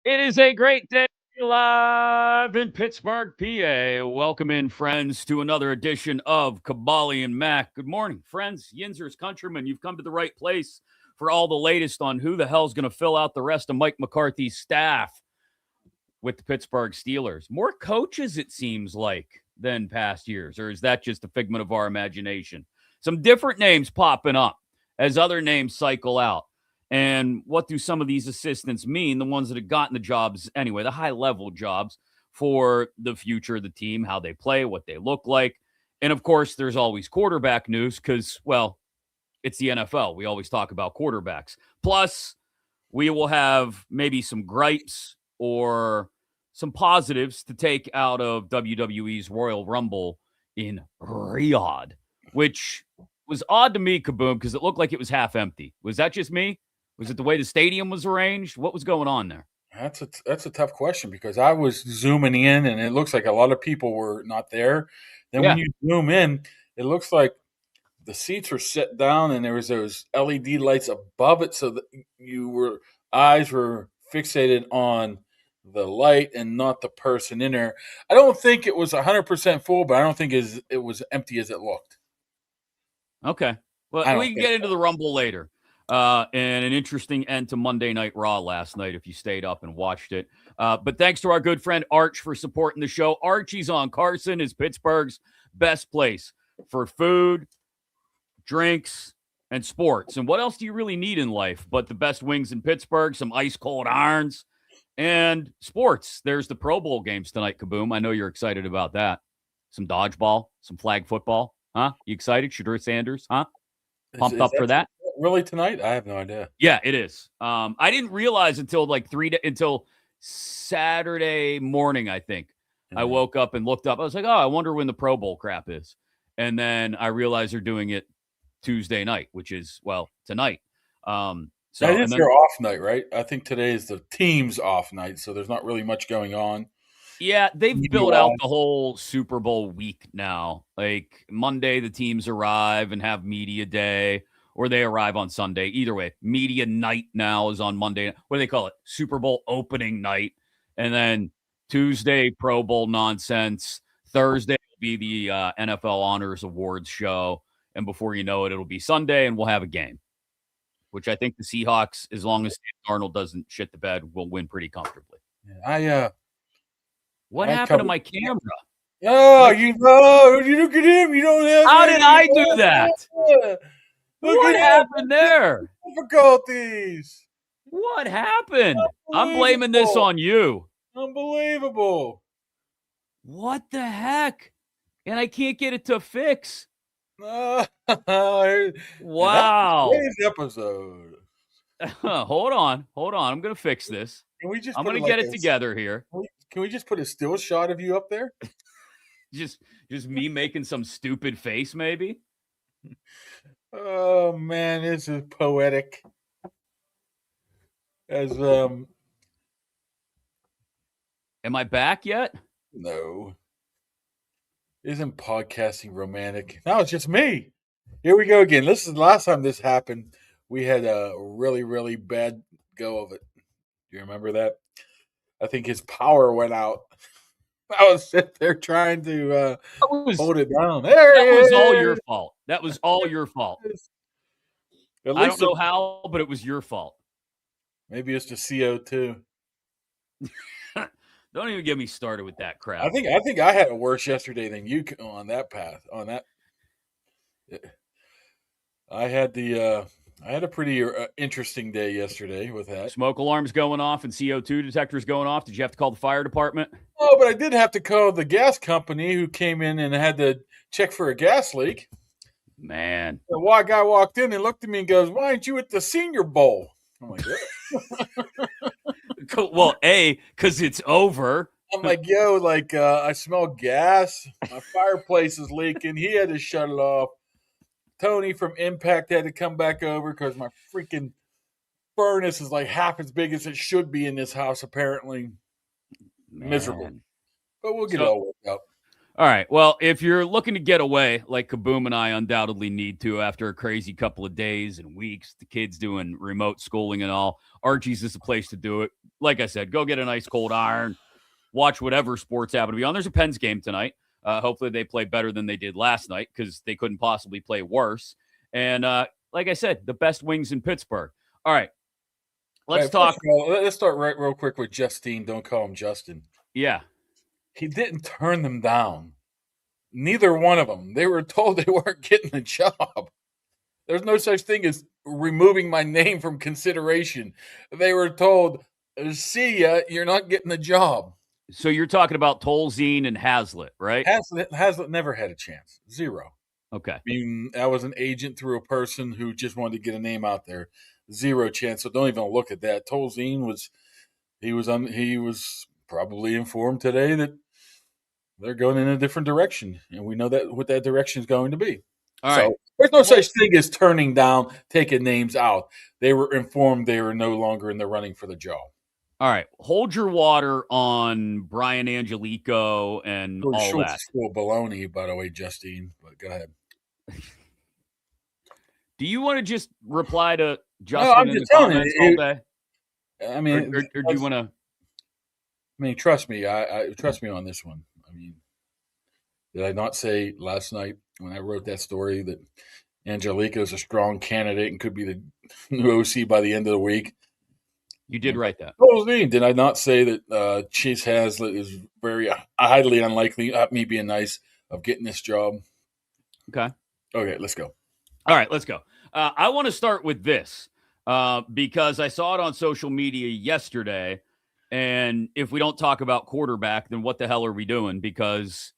It is a great day live in Pittsburgh, PA. Welcome in, friends, to another edition of Kaboly+Mack. Good morning, friends, Yinzers, countrymen. You've come to the right place for all the latest on who the hell's going to fill out the rest of Mike McCarthy's staff with the Pittsburgh Steelers. More coaches, it seems like, than past years, or is that just a figment of our imagination? Some different names popping up as other names cycle out. And what do some of these assistants mean? The ones that have gotten the jobs anyway, the high level jobs for the future of the team, how they play, what they look like. And of course, there's always quarterback news because, well, it's the NFL. We always talk about quarterbacks. Plus, we will have maybe some gripes or some positives to take out of WWE's Royal Rumble in Riyadh, which was odd to me, Kaboom, because it looked like it was half empty. Was that just me? Was it the way the stadium was arranged? What was going on there? That's a tough question because I was zooming in and it looks like a lot of people were not there. Then when Yeah. you zoom in, it looks like the seats were set down and there was those LED lights above it, so that your eyes were fixated on the light and not the person in there. I don't think it was 100% full, but I don't think it was empty as it looked. Okay. Well, I we don't can think get into so. the Rumble later. And an interesting end to Monday Night Raw last night if you stayed up and watched it. But thanks to our good friend Arch for supporting the show. Archie's on Carson is Pittsburgh's best place for food, drinks, and sports. And what else do you really need in life but the best wings in Pittsburgh, some ice cold irons, and sports? There's the Pro Bowl games tonight, Kaboom. I know you're excited about that. Some dodgeball, some flag football. Huh? You excited? Shadur Sanders? Huh? Pumped Is up for that that? really tonight? I have no idea. Yeah, it is. I didn't realize until like until Saturday morning, I think. I Yeah. woke up and looked up. I was like, oh, I wonder when the Pro Bowl crap is. And then I realized they're doing it Tuesday night, which is, well, tonight. That And is then, their off night, right? I think today is the team's off night, so there's not really much going on yeah, they've media built out the wise. whole Super Bowl week now. Like Monday, the teams arrive and have media day, or they arrive on Sunday. Either way, media night now is on Monday. What do they call it? Super Bowl opening night. And then Tuesday, Pro Bowl nonsense. Thursday will be the NFL Honors Awards show. And before you know it, it'll be Sunday and we'll have a game, which I think the Seahawks, as long as Sam Darnold doesn't shit the bed, will win pretty comfortably. Yeah, I What happened to covered. my camera? Oh, My you know, you look at him. You don't have How did any. I do that? Look What at him. happened there? Difficulties. What happened? I'm blaming this Unbelievable. on you. Unbelievable. What the heck? And I can't get it to fix. And that's Wow. today's episode. Hold on. Hold on. I'm going to fix this. Can we just I'm put going it to get like it this? together here. Can we just put a still shot of you up there? Just just me making some stupid face maybe. Oh man, this is poetic. As Am I back yet? no, isn't podcasting romantic? No, it's just me. Here we go again. This is the last time this happened. We had a really bad go of it. Do you remember that? I think his power went out. I was sitting there trying to That was hold it down. There that was all he your fault. That was all your fault. is. At I don't least know how, but it was your fault. maybe it's the CO2. Don't even get me started with that I crap. think I think I had it worse yesterday than you on that path. On that, I had I had a pretty interesting day yesterday with that. Smoke alarms going off and CO2 detectors going off. Did you have to call the fire department? Oh, but I did have to call the gas company who came in and had to check for a gas leak. Man. The white guy walked in and looked at me and goes, "Why aren't you at the Senior Bowl?" I'm like, Well, A, because it's over. yo, like I smell gas. My fireplace is leaking. He had to shut it off. Tony from Impact had to come back over because my freaking furnace is like half as big as it should be in this house. Apparently, miserable. Man. But we'll get it So all worked out. All right. Well, if you're looking to get away, like Kaboom and I undoubtedly need to after a crazy couple of days and weeks, the kids doing remote schooling and all, Archie's is the place to do it. Like I said, go get a nice cold iron, watch whatever sports happen to be on. There's a Pens game tonight. Hopefully they play better than they did last night because they couldn't possibly play worse. And like I said, the best wings in Pittsburgh. All right. Let's talk. Let's start right real quick with Justine. Don't call him Justin. Yeah. He didn't turn them down. Neither one of them. They were told they weren't getting the job. There's no such thing as removing my name from consideration. They were told, see ya, you're not getting the job. So you're talking about Tolzien and Hazlitt, right? Hazlitt never had a chance. Zero. Okay. I mean, I was an agent through a person who just wanted to get a name out there. Zero chance. So don't even look at that. Tolzien was probably informed today that they're going in a different direction, and we know that what that direction is going to be. All right. There's no such thing as turning down, taking names out. They were informed they were no longer in the running for the job. All right. Hold your water on Brian Angelico and all Schultz that. Is full of baloney, by the way, Justine. But go ahead. Do you want to just reply to Justin in the comments all day? I mean, or do you want to? I mean, trust me. I trust me on this one. I mean, did I not say last night when I wrote that story that Angelica is a strong candidate and could be the new OC by the end of the week? You did write that. What was me? Did I not say that Chase Hazlitt is very highly unlikely, me being nice, of getting this job? Okay, let's go. All right, let's go. I want to start with this because I saw it on social media yesterday. And if we don't talk about quarterback, then what the hell are we doing? Because,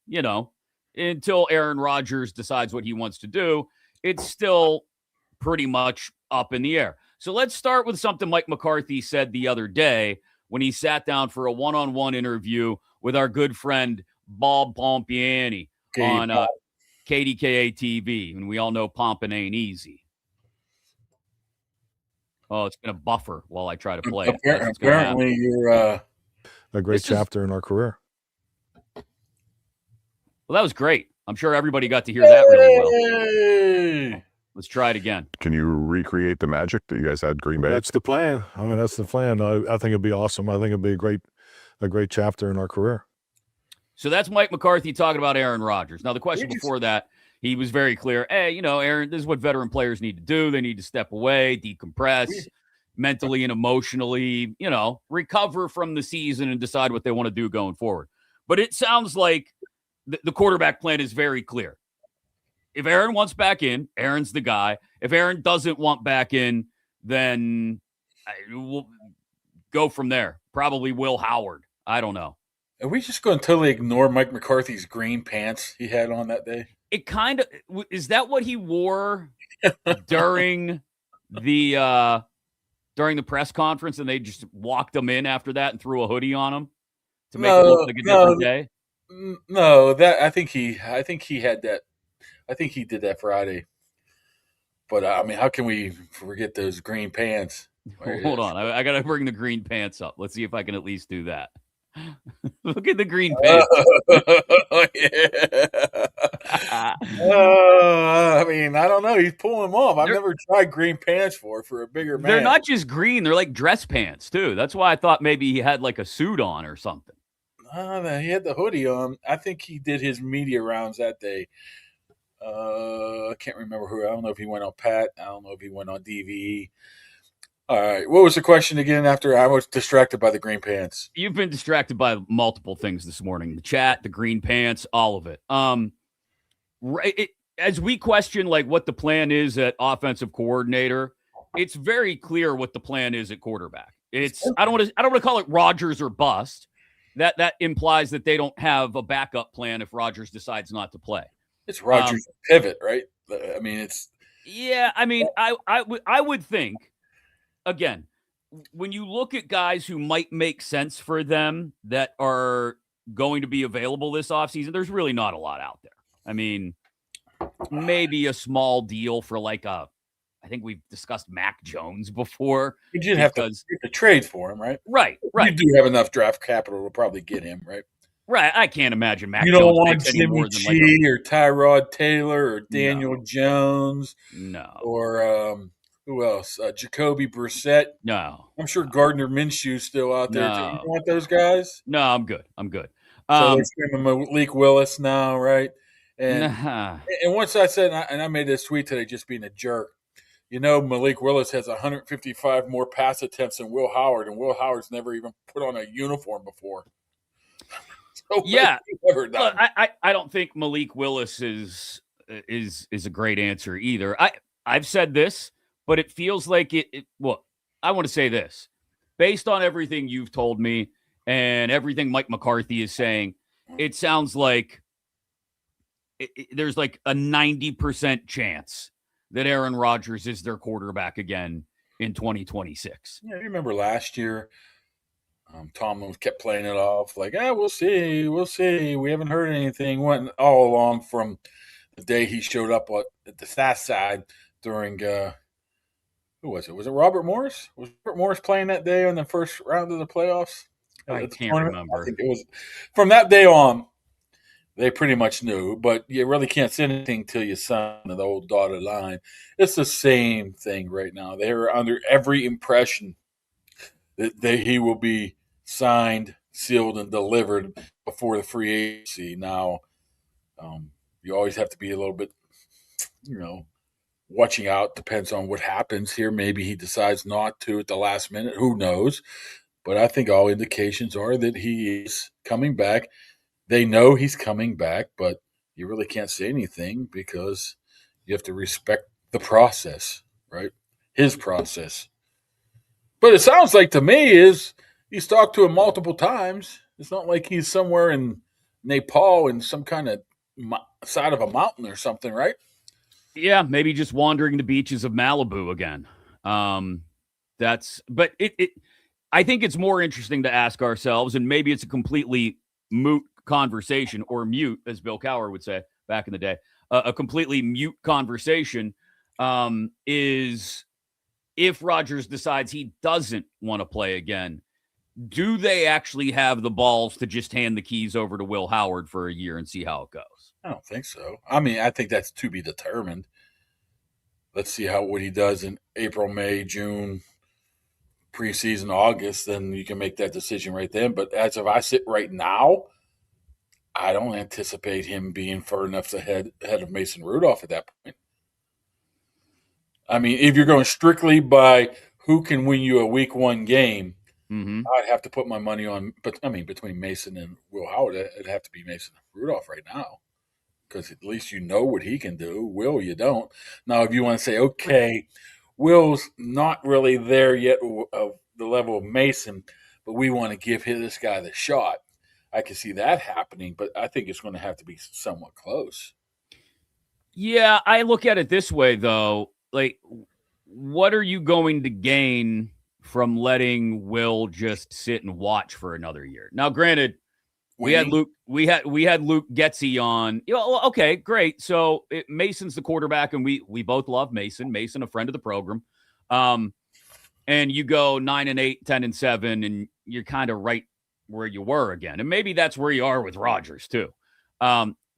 until Aaron Rodgers decides what he wants to do, it's still pretty much up in the air. So let's start with something Mike McCarthy said the other day when he sat down for a one-on-one interview with our good friend Bob Pompiani on KDKA TV. And we all know Pompin ain't easy. Oh, it's going to buffer while I try to play it. Apparently, you're a great chapter in our career. Well, that was great. I'm sure everybody got to hear that really well. Let's try it again. Can you recreate the magic that you guys had Green Bay? That's the plan. I mean, that's the plan. I think it'd be awesome. I think it'd be a great chapter in our career. So that's Mike McCarthy talking about Aaron Rodgers. Now, the question before that, he was very clear. Hey, Aaron, this is what veteran players need to do. They need to step away, decompress mentally and emotionally, recover from the season and decide what they want to do going forward. But it sounds like the quarterback plan is very clear. If Aaron wants back in, Aaron's the guy. If Aaron doesn't want back in, then we'll go from there. Probably Will Howard. I don't know. Are we just going to totally ignore Mike McCarthy's green pants he had on that day? It kind of is that what he wore during the press conference, and they just walked him in after that and threw a hoodie on him to make it look like a different day? No, that I think he had that. I think he did that Friday. But I mean, how can we forget those green pants? Hold on, I got to bring the green pants up. Let's see if I can at least do that. Look at the green pants. I mean, I don't know. He's pulling them off. I've never tried green pants for a bigger man. They're not just green. They're like dress pants, too. That's why I thought maybe he had like a suit on or something. He had the hoodie on. I think he did his media rounds that day. I can't remember who. I don't know if he went on Pat. I don't know if he went on DVE. All right. What was the question again after I was distracted by the green pants? You've been distracted by multiple things this morning. The chat, the green pants, all of it. As we question like what the plan is at offensive coordinator, it's very clear what the plan is at quarterback. It's I don't want to call it Rodgers or bust. That implies that they don't have a backup plan if Rodgers decides not to play. It's Rodgers' pivot, right? I mean, it's yeah. I mean, I would think. Again, when you look at guys who might make sense for them that are going to be available this offseason, there's really not a lot out there. I mean, maybe a small deal for like I think we've discussed Mac Jones before. You did have to trade for him, right? Right. You do have enough draft capital to probably get him, right? Right. I can't imagine Mac You don't Jones want makes any Jimmy more than like a G or Tyrod Taylor or Daniel no, Jones no, or who else? Jacoby Brissett. no, I'm sure Gardner Minshew's still out there too. You no, want those guys? no. I'm good. I'm good. So they're screaming Malik Willis now, right? And Nah. and once I said, and I made this tweet today, just being a jerk. You know, Malik Willis has 155 more pass attempts than Will Howard, and Will Howard's never even put on a uniform before. So Yeah. never Look, done. I don't think Malik Willis is a great answer either. I've said this, but it feels like well, I want to say this. Based on everything you've told me and everything Mike McCarthy is saying, it sounds like there's like a 90% chance that Aaron Rodgers is their quarterback again in 2026. Yeah, you remember last year, Tomlin kept playing it off like, we'll see, we'll see. We haven't heard anything. Went all along from the day he showed up at the South Side during who was it? Was it Robert Morris? Was Robert Morris playing that day on the first round of the playoffs? I At the can't tournament? I remember. think it was from that day on. They pretty much knew, but you really can't say anything till you sign the old dotted line. It's the same thing right now. They're under every impression that he will be signed, sealed, and delivered before the free agency. Now, you always have to be a little bit, watching out. Depends on what happens here. Maybe he decides not to at the last minute. Who knows? But I think all indications are that he is coming back. They know he's coming back, but you really can't say anything because you have to respect the process, right? His process. But it sounds like to me is he's talked to him multiple times. It's not like he's somewhere in Nepal in some kind of side of a mountain or something, right? Yeah, maybe just wandering the beaches of Malibu again. But I think it's more interesting to ask ourselves, and maybe it's a completely moot conversation, or mute, as Bill Cowher would say back in the day, a completely mute conversation, is if Rodgers decides he doesn't want to play again, do they actually have the balls to just hand the keys over to Will Howard for a year and see how it goes? I don't think so. I mean, I think that's to be determined. Let's see what he does in April, May, June, preseason, August. Then you can make that decision right then. But as if I sit right now, I don't anticipate him being far enough ahead of Mason Rudolph at that point. I mean, if you're going strictly by who can win you a week one game, I'd have to put my money on. But I mean, between Mason and Will Howard, it'd have to be Mason and Rudolph right now, because at least you know what he can do. Will, you don't. Now, if you want to say, okay, Will's not really there yet of the level of Mason, but we want to give this guy the shot, I can see that happening, but I think it's going to have to be somewhat close. Yeah, I look at it this way, though. Like, what are you going to gain from letting Will just sit and watch for another year? Now, granted, we had Luke Getsy on. Okay, great. So Mason's the quarterback, and we both love Mason. Mason, a friend of the program. And you go 9-8, 10-7, and you're kind of right where you were again. And maybe that's where you are with Rodgers too.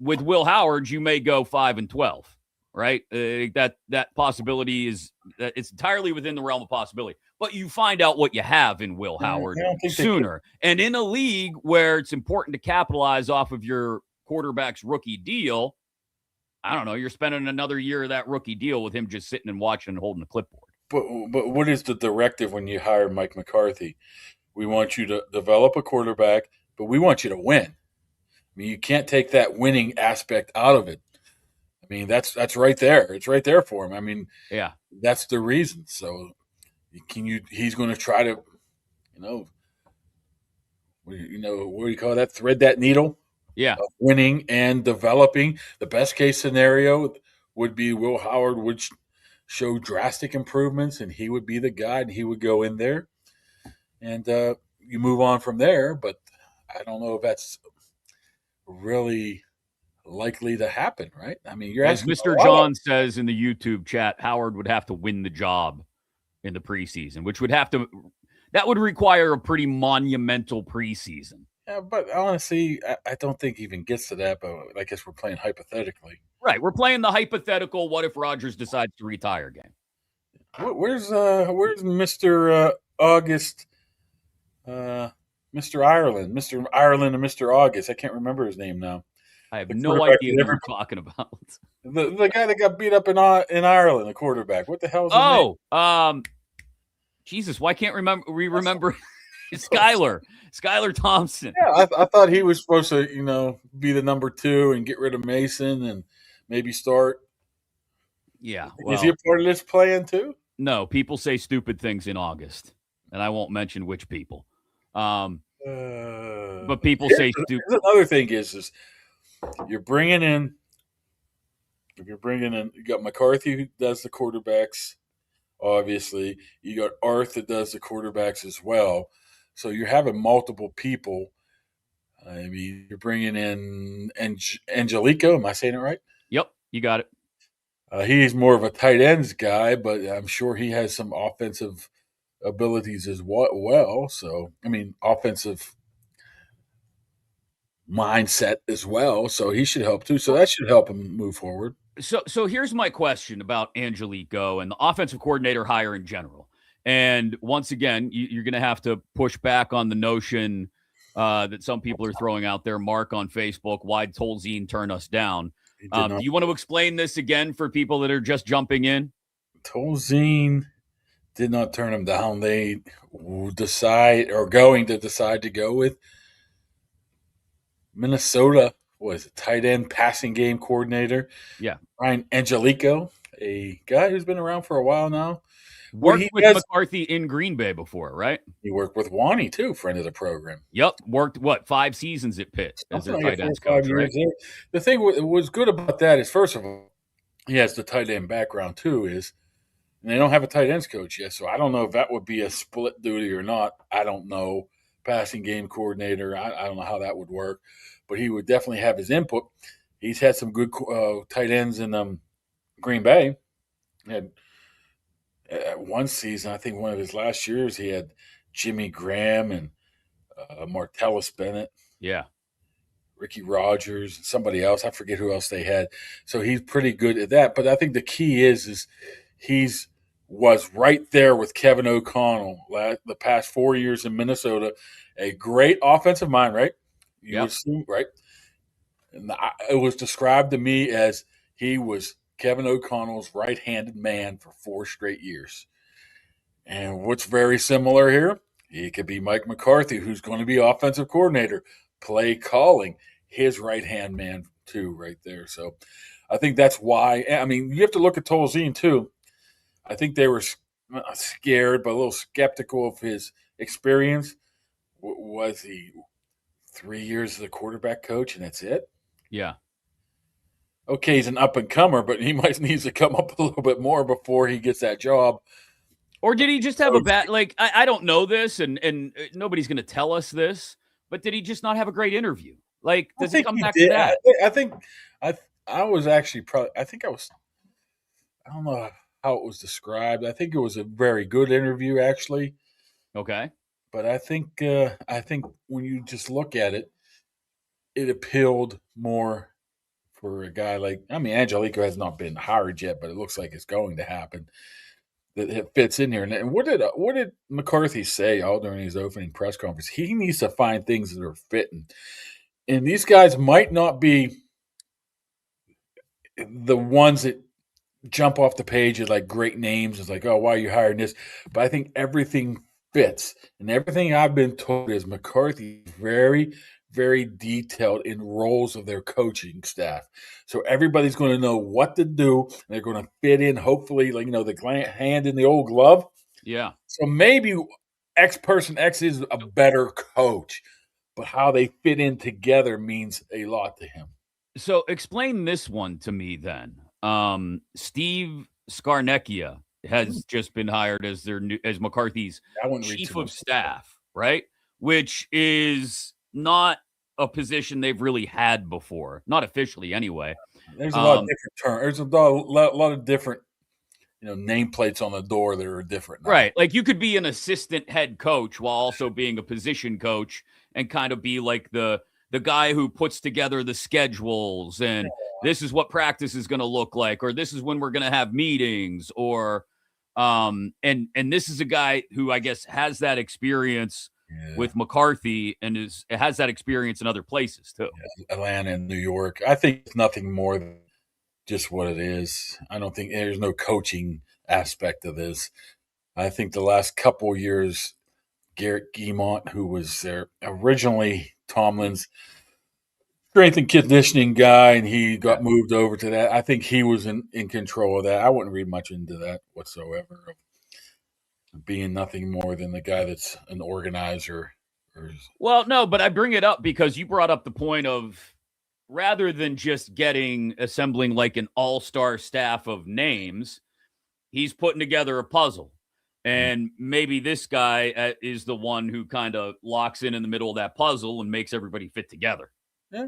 With Will Howard, you may go 5-12, right? That possibility it's entirely within the realm of possibility. But you find out what you have in Will Howard sooner. And in a league where it's important to capitalize off of your quarterback's rookie deal, I don't know, you're spending another year of that rookie deal with him just sitting and watching and holding the clipboard. But what is the directive when you hire Mike McCarthy? We want you to develop a quarterback, but we want you to win. I mean, you can't take that winning aspect out of it. I mean, that's right there. It's right there for him. I mean, yeah, that's the reason. So he's going to try to, what do you call that? Thread that needle. Yeah. Of winning and developing. The best case scenario would be Will Howard would show drastic improvements, and he would be the guy, and he would go in there, and you move on from there. But I don't know if that's really likely to happen, right? I mean, as Mr. John says in the YouTube chat, Howard would have to win the job in the preseason, which would require a pretty monumental preseason. Yeah, but honestly, I don't think he even gets to that. But I guess we're playing hypothetically. Right. We're playing the hypothetical what if Rodgers decides to retire game. Where's Mr. August? Mr. Ireland, Mr. Ireland, and Mr. August. I can't remember his name now. I have The no quarterback idea that who you're talking about. the guy that got beat up in Ireland, the quarterback. What the hell is his name? Jesus, why can't we remember Skylar Thompson? Yeah, I thought he was supposed to, be the number 2 and get rid of Mason and maybe start. Yeah, Is he a part of this plan too? No, people say stupid things in August, and I won't mention which people. But people say stupid. Another thing is you're bringing in. You got McCarthy who does the quarterbacks. Obviously, you got Arth that does the quarterbacks as well. So you're having multiple people. I mean, you're bringing in Angelico. Am I saying it right? Yep, you got it. He's more of a tight ends guy, but I'm sure he has some offensive abilities as well. So, I mean, offensive mindset as well. So he should help too. So that should help him move forward. So here's my question about Angelico and the offensive coordinator hire in general. And once again, you're going to have to push back on the notion that some people are throwing out there. Mark on Facebook, why'd Tolzien turn us down? Do you want to explain this again for people that are just jumping in? Tolzien did not turn him down. They going to decide to go with Minnesota. Was a tight end passing game coordinator. Yeah. Ryan Angelico, a guy who's been around for a while now. Worked with McCarthy in Green Bay before, right? He worked with Wani too, friend of the program. Yep. Worked 5 seasons at Pitt as their tight ends coach, right? The thing was good about that is, first of all, he has the tight end background too. And they don't have a tight ends coach yet, so I don't know if that would be a split duty or not. I don't know. Passing game coordinator, I don't know how that would work, but he would definitely have his input. He's had some good tight ends in Green Bay. He had one season, I think one of his last years, he had Jimmy Graham and Martellus Bennett. Yeah. Ricky Rogers, and somebody else. I forget who else they had. So he's pretty good at that. But I think the key is was right there with Kevin O'Connell the past 4 years in Minnesota. A great offensive mind, right? You would assume, right? And it was described to me as he was Kevin O'Connell's right-handed man for 4 straight years. And what's very similar here? He could be Mike McCarthy, who's going to be offensive coordinator, play calling, his right-hand man too, right there. So I think that's why. I mean, you have to look at Tolzien too. I think they were scared, but a little skeptical of his experience. Was he 3 years as a quarterback coach and that's it? Yeah. Okay, he's an up-and-comer, but he might need to come up a little bit more before he gets that job. Or did he just have a bad, I don't know this, and nobody's going to tell us this, but did he just not have a great interview? Does it come back to that? I think I was actually I don't know how it was described. I think it was a very good interview, actually. Okay. But I think when you just look at it, it appealed more for a guy Angelico has not been hired yet, but it looks like it's going to happen. That it fits in here. And what did McCarthy say all during his opening press conference? He needs to find things that are fitting. And these guys might not be the ones that jump off the page as like great names. It's like, oh, why are you hiring this? But I think everything fits. And everything I've been told is McCarthy is very, very detailed in roles of their coaching staff. So everybody's going to know what to do. And they're going to fit in, hopefully, the hand in the old glove. Yeah. So maybe person X is a better coach, but how they fit in together means a lot to him. So explain this one to me then. Steve Scarnecchia has just been hired as as McCarthy's chief of staff, right? Which is not a position they've really had before, not officially anyway. There's a lot of different terms. There's a lot of different, nameplates on the door that are different now. Right. Like you could be an assistant head coach while also being a position coach and kind of be like the guy who puts together the schedules and this is what practice is going to look like, or this is when we're going to have meetings, or and this is a guy who I guess has that experience with McCarthy and has that experience in other places too. Atlanta and New York. I think it's nothing more than just what it is. I don't think there's no coaching aspect of this. I think the last couple of years, Garrett Guimont, who was there originally Tomlin's strength and conditioning guy, and he got moved over to that. I think he was in control of that. I wouldn't read much into that whatsoever. Being nothing more than the guy that's an organizer. Well, no, but I bring it up because you brought up the point of rather than just assembling like an all-star staff of names, he's putting together a puzzle. And maybe this guy is the one who kind of locks in the middle of that puzzle and makes everybody fit together. Yeah.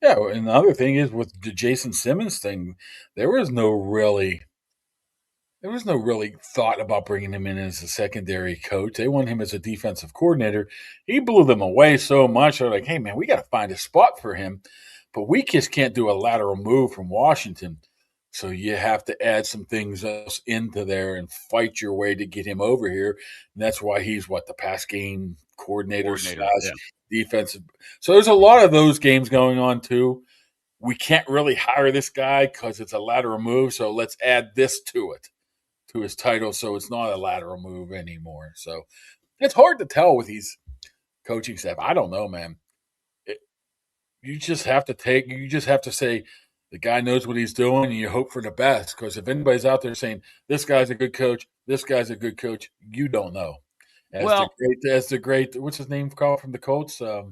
Yeah. And the other thing is with the Jason Simmons thing, there was no really thought about bringing him in as a secondary coach. They want him as a defensive coordinator. He blew them away so much. They're like, hey, man, we got to find a spot for him. But we just can't do a lateral move from Washington. So you have to add some things else into there and fight your way to get him over here. And that's why he's the pass game coordinator / defensive. So there's a lot of those games going on too. We can't really hire this guy because it's a lateral move. So let's add this to it, to his title. So it's not a lateral move anymore. So it's hard to tell with these coaching staff. I don't know, man. You just have to say, the guy knows what he's doing, and you hope for the best. Because if anybody's out there saying this guy's a good coach, you don't know. As the great, what's his name called from the Colts? What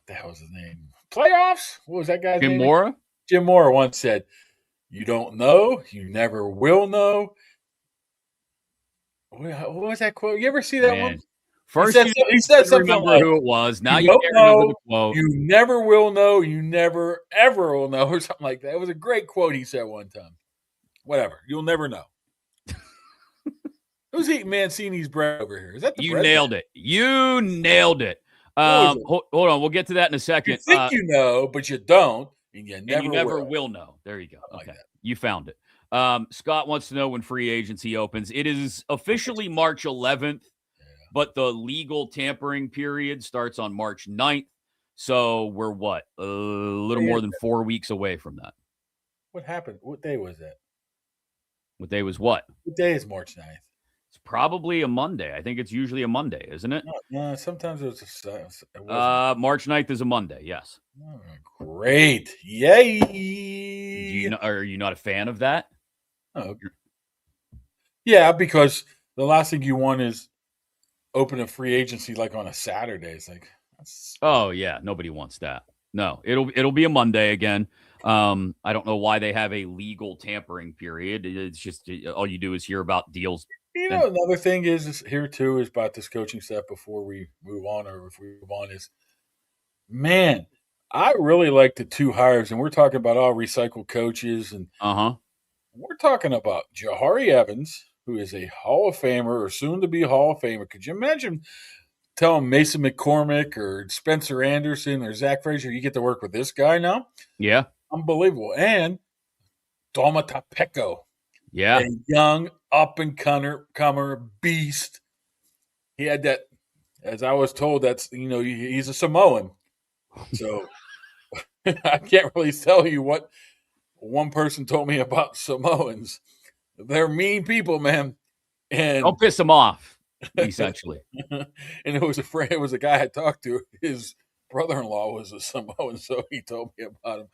the hell was his name? Playoffs? What was that guy's name? Jim Mora? Jim Mora once said, "You don't know, you never will know." What was that quote? You ever see that one? First, he said something remember like, who it was. Now you can't remember the quote. You never will know. You never, ever will know, or something like that. It was a great quote he said one time. Whatever. You'll never know. Who's eating Mancini's bread over here? Is that the bread? Nailed it. You nailed it. Hold on. We'll get to that in a second. You think you know, but you don't, and you never will know. There you go. Something Okay. You found it. Scott wants to know when free agency opens. It is officially March 11th. But the legal tampering period starts on March 9th. So we're a little more than 4 weeks away from that. What happened? What day was that? What day was what? What day is March 9th? It's probably a Monday. I think it's usually a Monday, isn't it? No, sometimes it was March 9th is a Monday, yes. Oh, great. Yay. Are you not a fan of that? Oh. Yeah, because the last thing you want is open a free agency like on a Saturday. It's like, oh yeah, nobody wants that. No, it'll be a Monday again. I don't know why they have a legal tampering period. It's just all you do is hear about deals. Another thing is here too is about this coaching staff before we move on, or if we move on, is, man, I really like the two hires, and we're talking about all recycled coaches, and we're talking about Jahari Evans, who is a Hall of Famer or soon to be Hall of Famer. Could you imagine telling Mason McCormick or Spencer Anderson or Zach Frazier, you get to work with this guy now? Yeah. Unbelievable. And Domata Peko. Yeah. A young up-and-comer beast. He had that, as I was told, he's a Samoan. So I can't really tell you what one person told me about Samoans. They're mean people, man. And don't piss them off, essentially. And it was a guy I talked to. His brother-in-law was a Samoan, so he told me about him.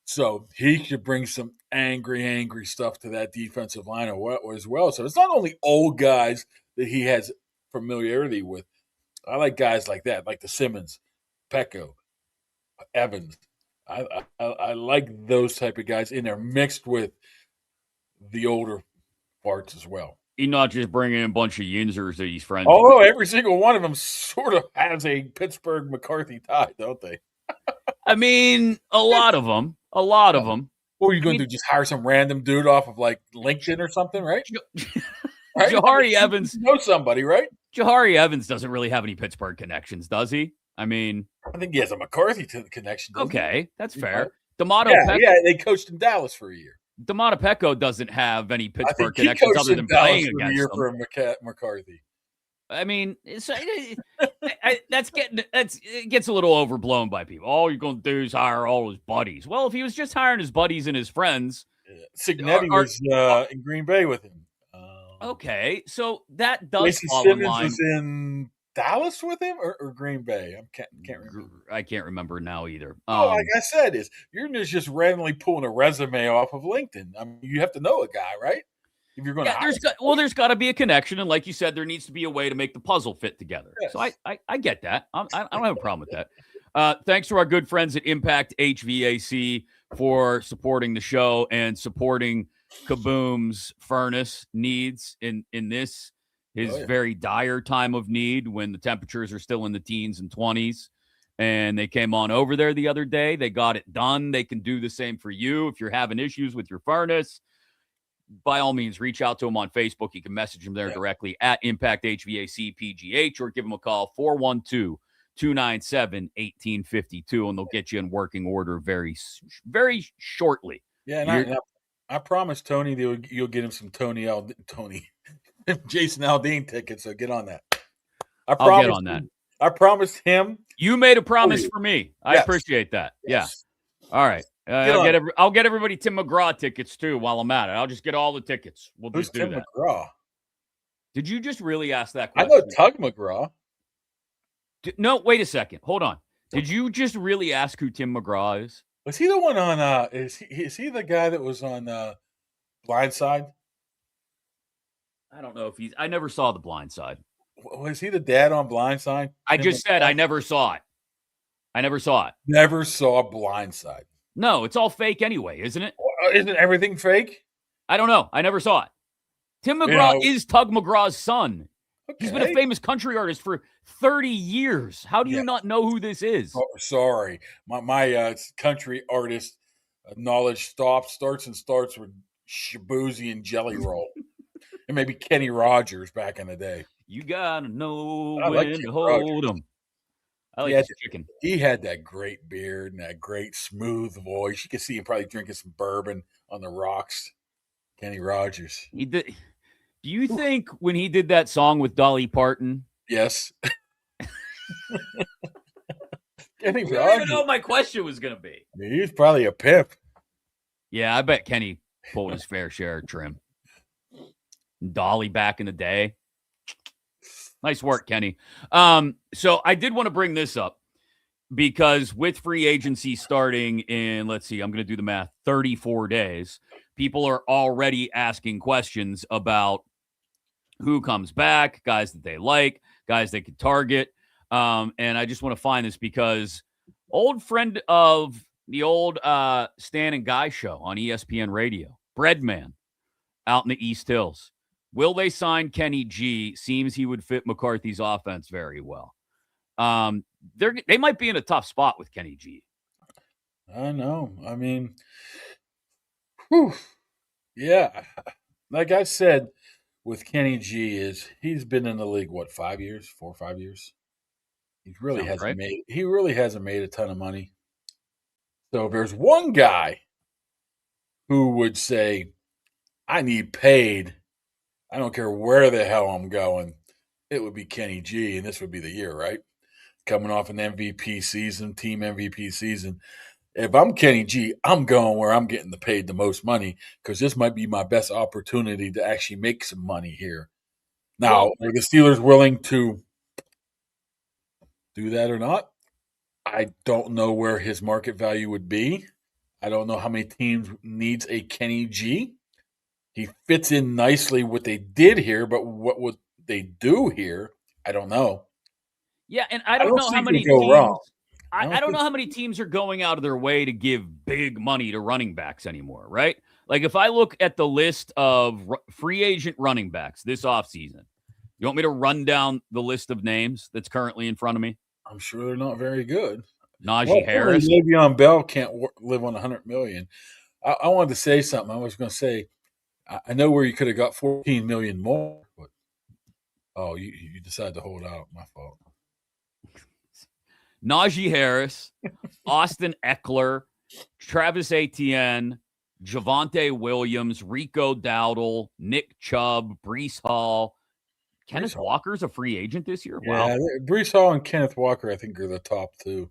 So he should bring some angry stuff to that defensive line as well. So it's not only old guys that he has familiarity with. I like guys like that, like the Simmons, Peko, Evans. I like those type of guys in there mixed with the older parts as well. He's not just bringing in a bunch of Yinzers that he's friends with. Every single one of them sort of has a Pittsburgh McCarthy tie, don't they? I mean, a lot of them. What are you going to do? Just hire some random dude off of like LinkedIn or something, right? Right? Jahari Evans. You know somebody, right? Jahari Evans doesn't really have any Pittsburgh connections, does he? I mean, I think he has a McCarthy connection. Okay, that's fair. Yeah, they coached in Dallas for a year. D'Amato Pecco doesn't have any I Pittsburgh think he connections coached other in than Dallas playing for a against year them. for McCarthy. I mean, it gets a little overblown by people. All you're going to do is hire all his buddies. Well, if he was just hiring his buddies and his friends, Signetti was in Green Bay with him. Okay, so that does Lacey fall in Simmons line. was in Dallas with him or Green Bay. Can't remember. I can't remember now either. Like I said, you're just randomly pulling a resume off of LinkedIn. I mean, you have to know a guy, right? If you're going to, there's got to be a connection, and like you said, there needs to be a way to make the puzzle fit together. Yes. So I get that. I don't have a problem with that. Thanks to our good friends at Impact HVAC for supporting the show and supporting Kaboom's furnace needs in this his very dire time of need when the temperatures are still in the teens and 20s. And they came on over there the other day. They got it done. They can do the same for you if you're having issues with your furnace. By all means, reach out to them on Facebook. You can message them there directly at Impact HVAC PGH or give them a call 412-297-1852, and they'll get you in working order very, very shortly. Yeah, and I promised Tony that you'll get him some Jason Aldean tickets. So get on that. I'll get on that. I promised him. You made a promise for me. I appreciate that. Yes. Yeah. All right. I'll get everybody Tim McGraw tickets too while I'm at it. I'll just get all the tickets. We'll just do Tim that. McGraw? Did you just really ask that question? I know Tug McGraw. No, wait a second. Hold on. Did you just really ask who Tim McGraw is? Was he the one on is he the guy that was on Blindside? I don't know if I never saw the Blind Side. Was he the dad on Blindside? I just said I never saw it. Never saw Blindside. No, it's all fake anyway, isn't it? Isn't everything fake? I don't know. I never saw it. Tim McGraw is Tug McGraw's son. Okay. He's been a famous country artist for 30 years. How do you not know who this is? Oh, sorry. My country artist knowledge starts with Shabuzi and Jelly Roll. And maybe Kenny Rogers back in the day. You gotta know when to hold them. I like his chicken. He had that great beard and that great smooth voice. You could see him probably drinking some bourbon on the rocks. Kenny Rogers. He did. Do you think when he did that song with Dolly Parton? Yes. Kenny Rogers. I don't even know what my question was going to be. He's probably a pimp. Yeah, I bet Kenny pulled his fair share of trim. Dolly back in the day. Nice work, Kenny. So I did want to bring this up because with free agency starting in, let's see, I'm going to do the math, 34 days, people are already asking questions about who comes back, guys that they like, guys they could target. And I just want to find this because old friend of the old Stan and Guy show on ESPN Radio, Breadman out in the East Hills. Will they sign Kenny G? Seems he would fit McCarthy's offense very well. They might be in a tough spot with Kenny G. I know. I mean, yeah. Like I said, with Kenny G, he's been in the league 4 or 5 years. He really hasn't made a ton of money. So if there's one guy who would say, I need paid, I don't care where the hell I'm going, it would be Kenny G, and this would be the year, right? Coming off an MVP season, team MVP season. If I'm Kenny G, I'm going where I'm getting paid the most money because this might be my best opportunity to actually make some money here. Now, are the Steelers willing to do that or not? I don't know where his market value would be. I don't know how many teams needs a Kenny G. He fits in nicely what they did here, but what would they do here? I don't know. Yeah, and I don't know how many teams. Wrong. I don't know how many teams are going out of their way to give big money to running backs anymore, right? Like if I look at the list of free agent running backs this offseason, you want me to run down the list of names that's currently in front of me? I'm sure they're not very good. Najee Harris. Le'Veon Bell can't live on $100 million. I wanted to say something. I was going to say, I know where you could have got $14 million more, but Oh, you decided to hold out. My fault. Najee Harris, Austin Eckler, Travis Etienne, Javonte Williams, Rico Dowdle, Nick Chubb, Brees Hall. Kenneth Walker's a free agent this year? Yeah, Wow. Brees Hall and Kenneth Walker, I think, are the top two.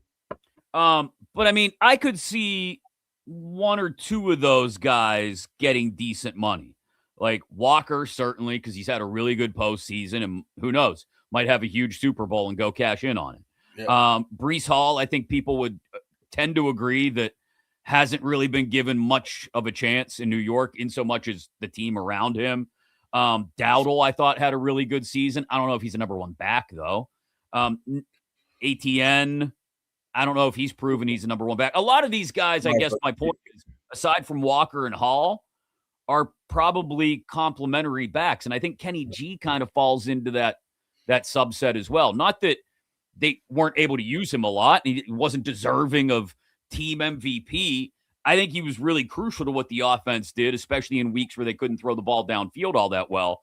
But I mean, I could see one or two of those guys getting decent money. Like Walker, certainly, because he's had a really good postseason, and who knows, might have a huge Super Bowl and go cash in on it. Yeah. Brees Hall, I think people would tend to agree that hasn't really been given much of a chance in New York, in so much as the team around him. Dowdle, I thought, had a really good season. I don't know if he's a number one back, though. ATN, I don't know if he's proven he's a number one back. A lot of these guys, I guess my point is, aside from Walker and Hall, are probably complementary backs. And I think Kenny G kind of falls into that subset as well. Not that they weren't able to use him a lot. He wasn't deserving of team MVP. I think he was really crucial to what the offense did, especially in weeks where they couldn't throw the ball downfield all that well.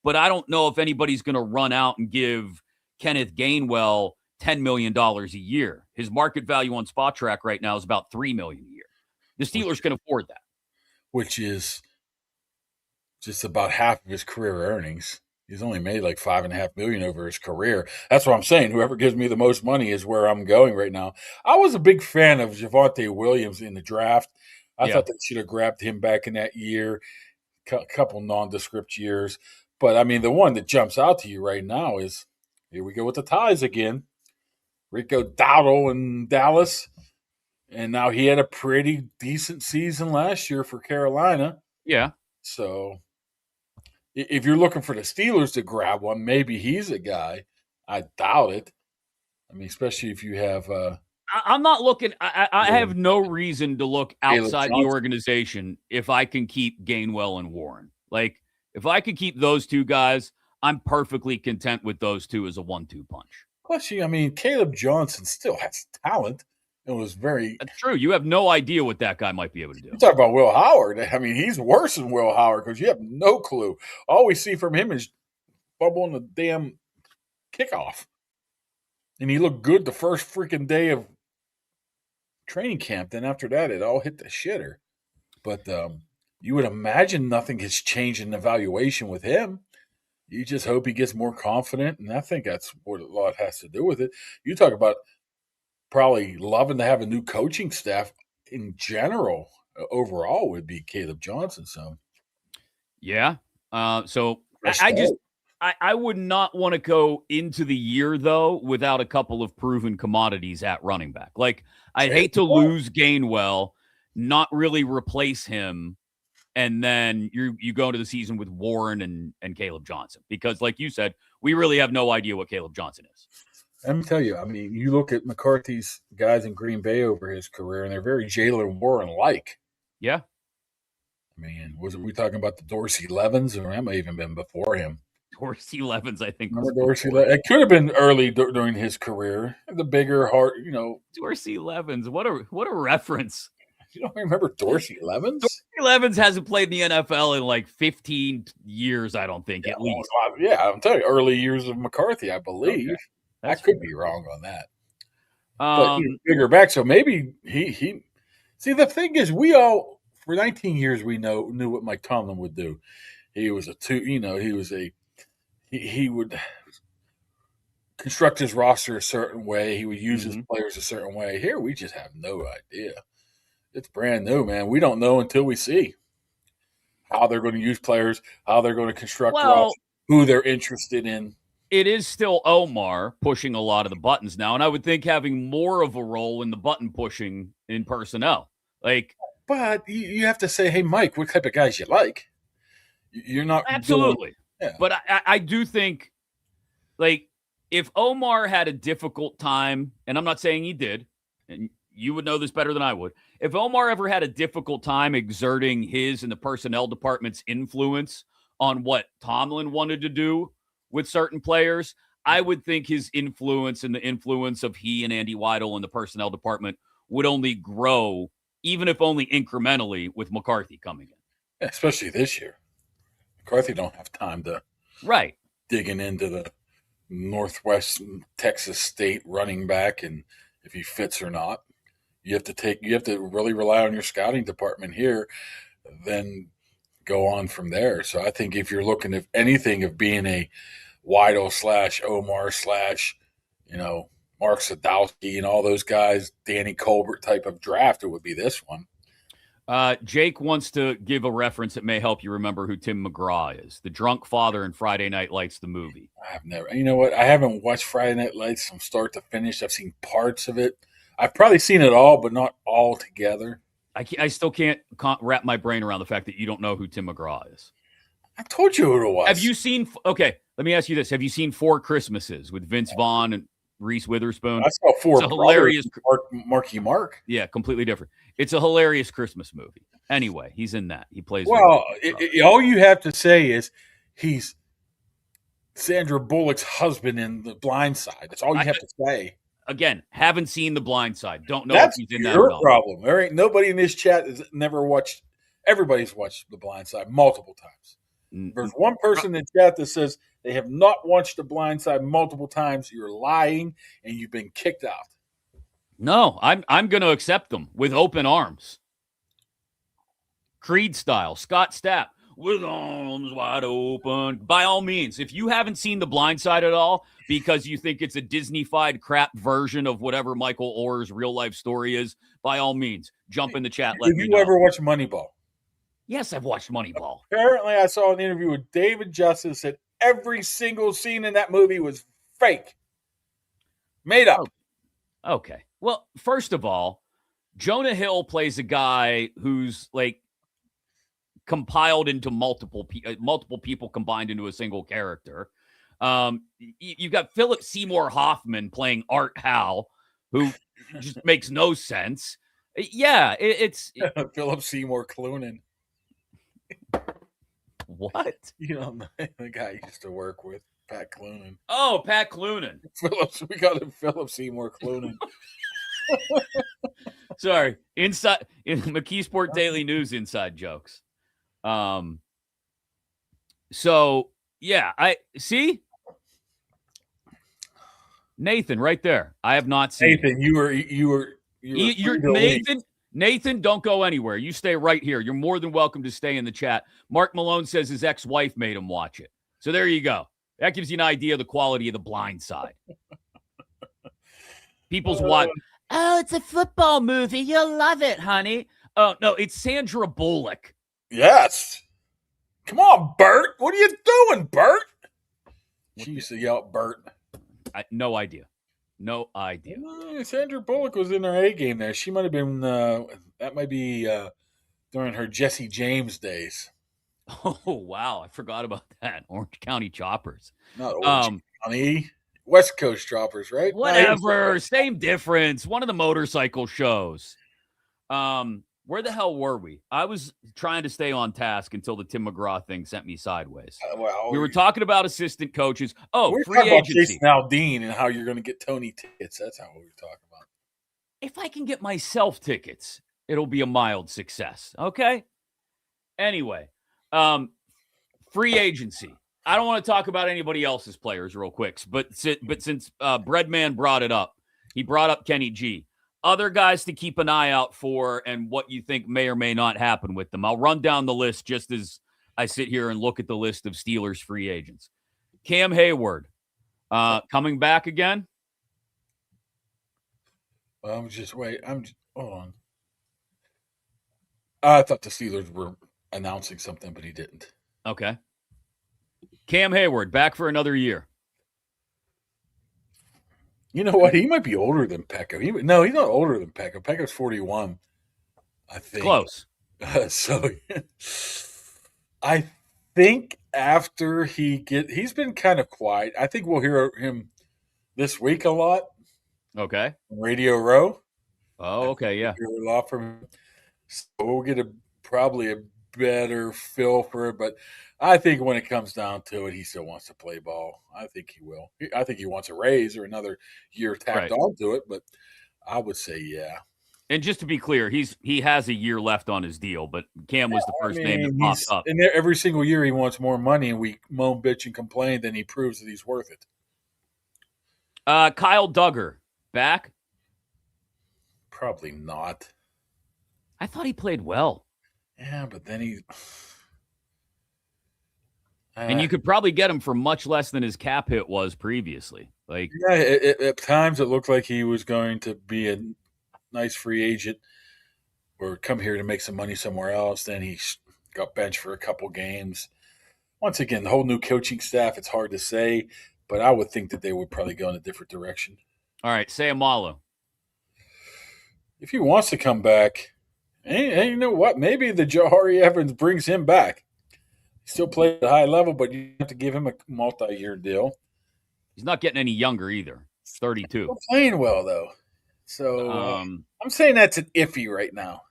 But I don't know if anybody's going to run out and give Kenneth Gainwell $10 million a year. His market value on Spot Track right now is about $3 million a year. The Steelers can afford that. Which is just about half of his career earnings. He's only made like $5.5 million over his career. That's what I'm saying. Whoever gives me the most money is where I'm going right now. I was a big fan of Javonte Williams in the draft. I thought they should have grabbed him back in that year, a couple nondescript years. But I mean, the one that jumps out to you right now is, here we go with the ties again. Rico Dowdle in Dallas. And now he had a pretty decent season last year for Carolina. Yeah. So if you're looking for the Steelers to grab one, maybe he's a guy. I doubt it. I mean, especially if you have. I'm not looking. I have no reason to look outside the organization if I can keep Gainwell and Warren. Like, if I could keep those two guys, I'm perfectly content with those two as a 1-2 punch. Plus, I mean, Caleb Johnson still has talent. It was very. That's true. You have no idea what that guy might be able to do. You talk about Will Howard. I mean, he's worse than Will Howard because you have no clue. All we see from him is bubble on the damn kickoff. And he looked good the first freaking day of training camp. Then after that, it all hit the shitter. But you would imagine nothing has changed in evaluation with him. You just hope he gets more confident, and I think that's what a lot has to do with it. You talk about probably loving to have a new coaching staff in general. Overall, would be Caleb Johnson. So, yeah. So I would not want to go into the year though without a couple of proven commodities at running back. Like, I'd hate to lose Gainwell, not really replace him, and then you go into the season with Warren and Caleb Johnson. Because like you said, we really have no idea what Caleb Johnson is. Let me tell you, I mean, you look at McCarthy's guys in Green Bay over his career, and they're very Jalen Warren-like. Yeah. I mean, wasn't we talking about the Dorsey Levens, or that may even been before him? Dorsey Levens, I think. It could have been early during his career. The bigger heart, Dorsey Levens. What a reference. You don't remember Dorsey Levens? Dorsey Levens hasn't played in the NFL in like 15 years, I don't think, at least. Yeah, I'm telling you, early years of McCarthy, I believe. Okay. I could be wrong on that. But bigger back, so maybe he. See, the thing is, we all for 19 years we knew what Mike Tomlin would do. He was he would construct his roster a certain way. He would use his players a certain way. Here, we just have no idea. It's brand new, man. We don't know until we see how they're going to use players, how they're going to construct rosters, who they're interested in. It is still Omar pushing a lot of the buttons now, and I would think having more of a role in the button pushing in personnel. But you have to say, hey, Mike, what type of guys you like? You're not absolutely. But I do think, like, if Omar had a difficult time, and I'm not saying he did, and you would know this better than I would. If Omar ever had a difficult time exerting his and the personnel department's influence on what Tomlin wanted to do with certain players, I would think his influence and the influence of he and Andy Weidel and the personnel department would only grow, even if only incrementally, with McCarthy coming in. Especially this year. McCarthy don't have time to. Right. digging into the Northwest Texas State running back and if he fits or not. You have to really rely on your scouting department here, then go on from there. So I think if you're looking at anything of being a Weidel / Omar / Mark Sadowski and all those guys, Danny Colbert type of draft, it would be this one. Jake wants to give a reference that may help you remember who Tim McGraw is, the drunk father in Friday Night Lights, the movie. I've never, you know what? I haven't watched Friday Night Lights from start to finish. I've seen parts of it. I've probably seen it all, but not all together. I still can't wrap my brain around the fact that you don't know who Tim McGraw is. I told you who it was. Have you seen? Okay, let me ask you this: have you seen Four Christmases with Vince Vaughn and Reese Witherspoon? I saw Four It's a hilarious, Marky Mark. Yeah, completely different. It's a hilarious Christmas movie. Anyway, he's in that. He plays. Well, all you have to say is he's Sandra Bullock's husband in The Blind Side. That's all you have to say. Again, haven't seen The Blind Side. Don't know That's if he's in that. Your problem. There ain't nobody in this chat has never watched. Everybody's watched The Blind Side multiple times. There's one person in chat that says they have not watched The Blind Side multiple times. You're lying, and you've been kicked out. No, I'm going to accept them with open arms. Creed style, Scott Stapp, with arms wide open. By all means, if you haven't seen The Blind Side at all because you think it's a Disney-fied crap version of whatever Michael Orr's real-life story is, by all means, jump in the chat. Have you ever watched Moneyball? Yes, I've watched Moneyball. Apparently, I saw an interview with David Justice that every single scene in that movie was fake. Made up. Okay. Well, first of all, Jonah Hill plays a guy who's like compiled into multiple people combined into a single character. You've got Philip Seymour Hoffman playing Art Howe, who just makes no sense. Yeah, it's Philip Seymour Cloonan. What? You know, the guy I used to work with, Pat Cloonan. Oh, Pat Cloonan. We got him Philip Seymour Cloonan. Sorry, inside in McKeesport Daily News inside jokes. So yeah, I see Nathan right there. I have not seen Nathan. You're Nathan, don't go anywhere. You stay right here. You're more than welcome to stay in the chat. Mark Malone says his ex-wife made him watch it. So there you go. That gives you an idea of the quality of The Blind Side. People's watch. Oh, it's a football movie. You'll love it, honey. Oh, no, it's Sandra Bullock. Yes. Come on, Bert. What are you doing, Bert? She used to yell at Bert. No idea. No idea. Sandra Bullock was in her A game there. She might have been, that might be during her Jesse James days. Oh, wow. I forgot about that. Orange County Choppers. Not Orange County. West Coast Choppers, right? Whatever. Same difference. One of the motorcycle shows. Where the hell were we? I was trying to stay on task until the Tim McGraw thing sent me sideways. We were talking about assistant coaches. Oh, we're free agency. Jason Aldean and how you're going to get Tony tickets. That's how we were talking about. If I can get myself tickets, it'll be a mild success. Okay. Anyway, free agency. I don't want to talk about anybody else's players real quick, but since Breadman brought it up, he brought up Kenny G. Other guys to keep an eye out for and what you think may or may not happen with them. I'll run down the list just as I sit here and look at the list of Steelers free agents. Cam Hayward, coming back again? Hold on. I thought the Steelers were announcing something, but he didn't. Okay. Cam Hayward, back for another year. You know what? He might be older than Pecco. No, he's not older than Pecco. Pecco's 41, I think. Close. So I think after he's been kind of quiet. I think we'll hear him this week a lot. Okay. On Radio Row. Oh, okay, yeah. Hear a lot from him. So we'll get probably a better feel for it, but I think when it comes down to it, he still wants to play ball. I think he will. I think he wants a raise or another year tacked onto it, but I would say, yeah. And just to be clear, he has a year left on his deal, but Cam was the first name that popped up. And every single year he wants more money, and we moan, bitch, and complain. Then he proves that he's worth it. Kyle Duggar back? Probably not. I thought he played well. Yeah, but then he. And you could probably get him for much less than his cap hit was previously. Like, yeah, at times it looked like he was going to be a nice free agent or come here to make some money somewhere else. Then he got benched for a couple games. Once again, the whole new coaching staff, it's hard to say, but I would think that they would probably go in a different direction. All right, Sayamalu. If he wants to come back, and you know what? Maybe the Jahari Evans brings him back. He still plays at a high level, but you have to give him a multi-year deal. He's not getting any younger either. 32. Still playing well, though. So I'm saying that's an iffy right now.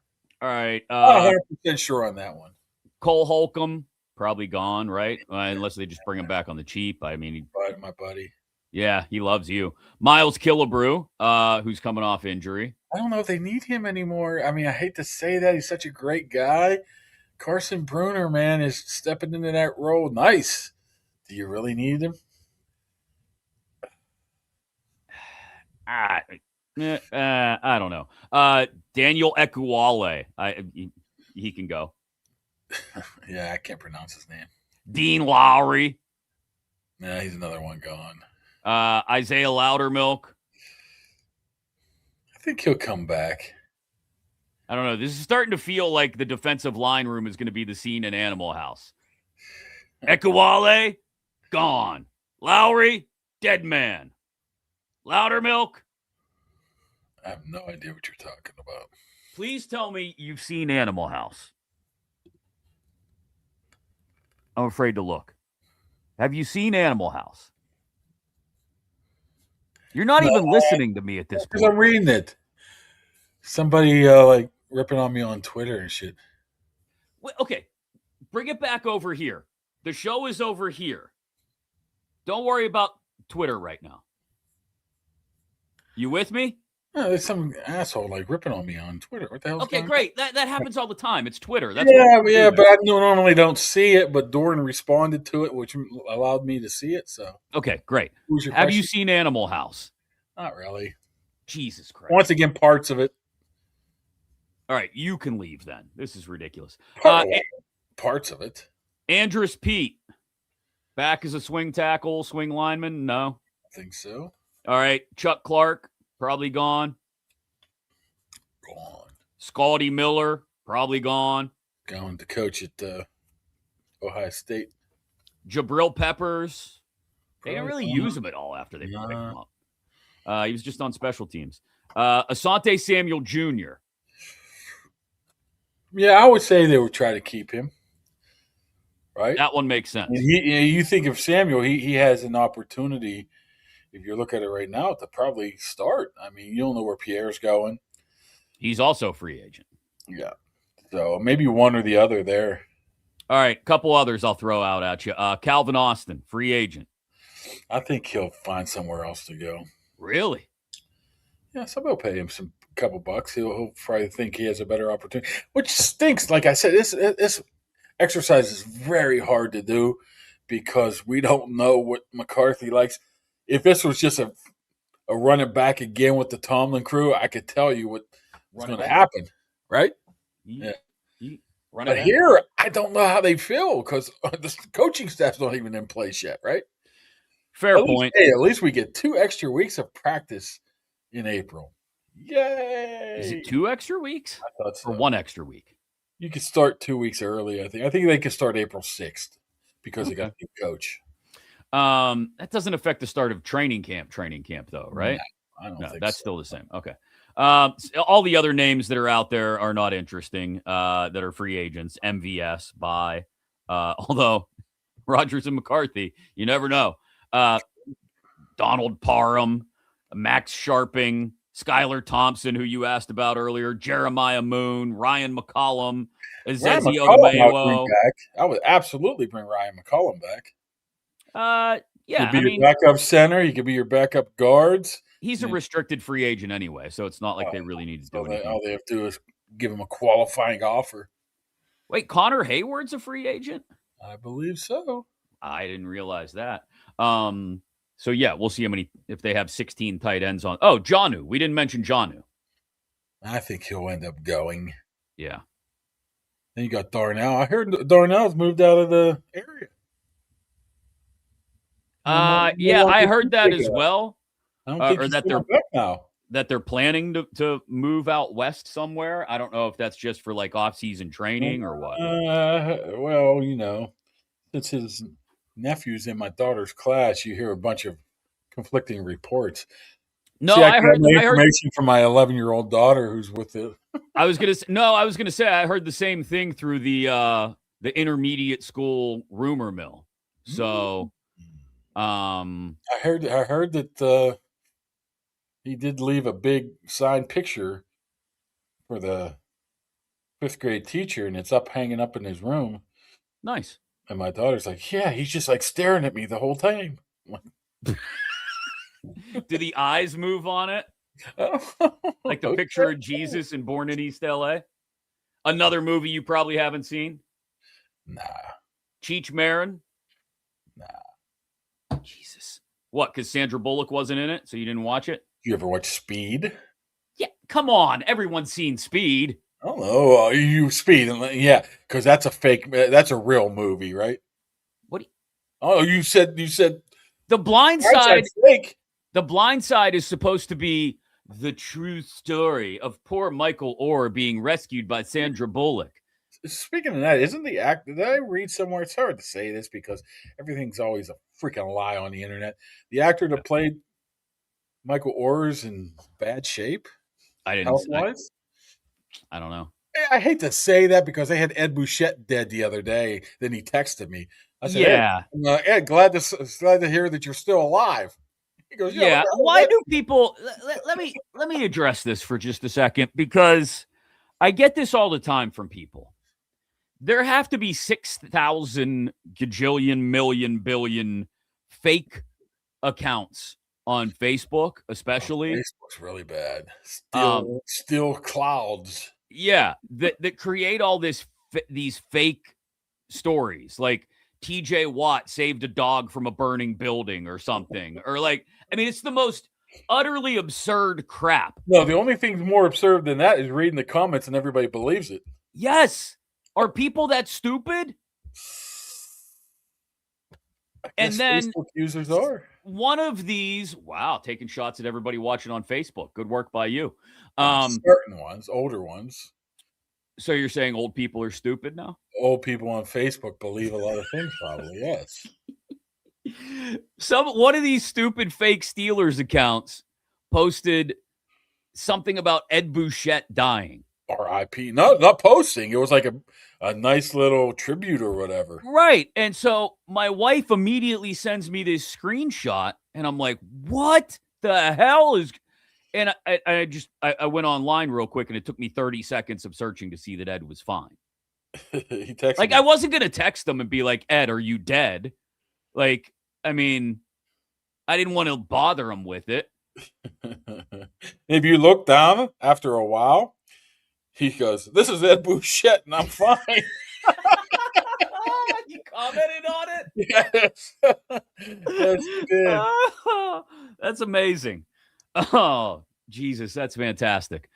All right. Not 100% sure on that one. Cole Holcomb, probably gone, right? Unless they just bring him back on the cheap. I mean, My buddy. Yeah, he loves you. Miles Killebrew, who's coming off injury. I don't know if they need him anymore. I mean, I hate to say that. He's such a great guy. Carson Bruner, man, is stepping into that role. Nice. Do you really need him? I don't know. Daniel Ekuale. He can go. Yeah, I can't pronounce his name. Dean Lowry. Yeah, he's another one gone. Isaiah Loudermilk. I think he'll come back. I don't know. This is starting to feel like the defensive line room is going to be the scene in Animal House. Ekuale, gone. Lowry, dead man. Loudermilk. I have no idea what you're talking about. Please tell me you've seen Animal House. I'm afraid to look. Have you seen Animal House? You're not even listening to me at this point. I'm reading it. Somebody like ripping on me on Twitter and shit. Wait, okay, bring it back over here. The show is over here. Don't worry about Twitter right now. You with me? No, there's some asshole like ripping on me on Twitter. What the hell? Okay, great. That happens all the time. It's Twitter. That's but I normally don't see it. But Dorn responded to it, which allowed me to see it. So okay, great. Have you seen Animal House? Not really. Jesus Christ. Once again, parts of it. All right, you can leave then. This is ridiculous. Parts of it. Andrus Pete, back as a swing tackle, swing lineman? No. I think so. All right, Chuck Clark, probably gone. Gone. Scotty Miller, probably gone. Going to coach at Ohio State. Jabril Peppers. They didn't really use him at all after they picked him up. He was just on special teams. Asante Samuel Jr. Yeah, I would say they would try to keep him. Right? That one makes sense. You think of Samuel, he has an opportunity, if you look at it right now, to probably start. I mean, you don't know where Pierre's going. He's also a free agent. Yeah. So maybe one or the other there. All right, a couple others I'll throw out at you. Calvin Austin, free agent. I think he'll find somewhere else to go. Really? Yeah, somebody will pay him some couple bucks. He'll probably think he has a better opportunity, which stinks. Like I said, this exercise is very hard to do because we don't know what McCarthy likes. If this was just a run it back again with the Tomlin crew, I could tell you what's going to happen, right? Yeah. But here, I don't know how they feel because the coaching staff's not even in place yet, right? Fair point. At least we get 2 extra weeks of practice in April. Yay! Is it 2 extra weeks? I thought so. Or 1 extra week? You could start 2 weeks early, I think. I think they could start April 6th because they got a new coach. That doesn't affect the start of training camp, though, right? No, I don't think that's so. still the same. Okay. All the other names that are out there are not interesting, that are free agents. MVS, bye. Although Rodgers and McCarthy, you never know. Donald Parham, Max Sharping, Skylar Thompson, who you asked about earlier, Jeremiah Moon, Ryan McCollum, Ezezi Odomewo. I would absolutely bring Ryan McCollum back. Yeah, He could be your backup center. He could be your backup guards. He's a restricted free agent anyway, so it's not like they really need to do anything. All they have to do is give him a qualifying offer. Wait, Connor Hayward's a free agent? I believe so. I didn't realize that. So yeah, we'll see if they have 16 tight ends on. Oh, Jonnu. We didn't mention Jonnu. I think he'll end up going. Yeah. Then you got Darnell. I heard Darnell's moved out of the area. Yeah, I heard that as well. I don't think that they're back now. That they're planning to move out west somewhere. I don't know if that's just for like off-season training or what. Well, since his nephew's in my daughter's class, you hear a bunch of conflicting reports. No, See, I heard information from my 11-year-old daughter who's with it. I was gonna say I heard the same thing through the intermediate school rumor mill. So, I heard that he did leave a big signed picture for the 5th grade teacher, and it's hanging up in his room. Nice. And my daughter's like, yeah, he's just like staring at me the whole time. Do the eyes move on it? Like the picture of Jesus in Born in East LA? Another movie you probably haven't seen? Nah. Cheech Marin? Nah. Jesus. What, because Sandra Bullock wasn't in it, so you didn't watch it? You ever watch Speed? Yeah, come on. Everyone's seen Speed. I don't know. You Speed. Yeah, because that's a real movie, right? What? You said The Blind Side. Fake. The Blind Side is supposed to be the true story of poor Michael Orr being rescued by Sandra Bullock. Speaking of that, isn't the actor? Did I read somewhere? It's hard to say this because everything's always a freaking lie on the internet. The actor that played Michael Orr is in bad shape. I didn't. Health-wise? I don't know. I hate to say that because they had Ed Bouchette dead the other day. Then he texted me. I said, "Yeah, Ed, glad to hear that you're still alive." He goes, "Yeah." Why do people? Let me address this for just a second because I get this all the time from people. There have to be 6,000 gajillion million billion fake accounts on Facebook, especially. Facebook's really bad. Still clouds. Yeah, that create all these fake stories, like TJ Watt saved a dog from a burning building or something, or it's the most utterly absurd crap. No, the only thing more absurd than that is reading the comments and everybody believes it. Yes, are people that stupid? And then Facebook users are. One of these, wow, taking shots at everybody watching on Facebook. Good work by you. Certain ones, older ones. So you're saying old people are stupid now? Old people on Facebook believe a lot of things, probably, yes. One of these stupid fake Steelers accounts posted something about Ed Bouchette dying. R.I.P. No, not posting. It was like a nice little tribute or whatever. Right. And so my wife immediately sends me this screenshot, and I'm like, what the hell is... And I went online real quick, and it took me 30 seconds of searching to see that Ed was fine. He texted me. I wasn't going to text him and be like, Ed, are you dead? I didn't want to bother him with it. If you look down after a while, he goes, "This is Ed Bouchette, and I'm fine." You commented on it? Yes. Yes, you did. That's amazing. Oh, Jesus, that's fantastic.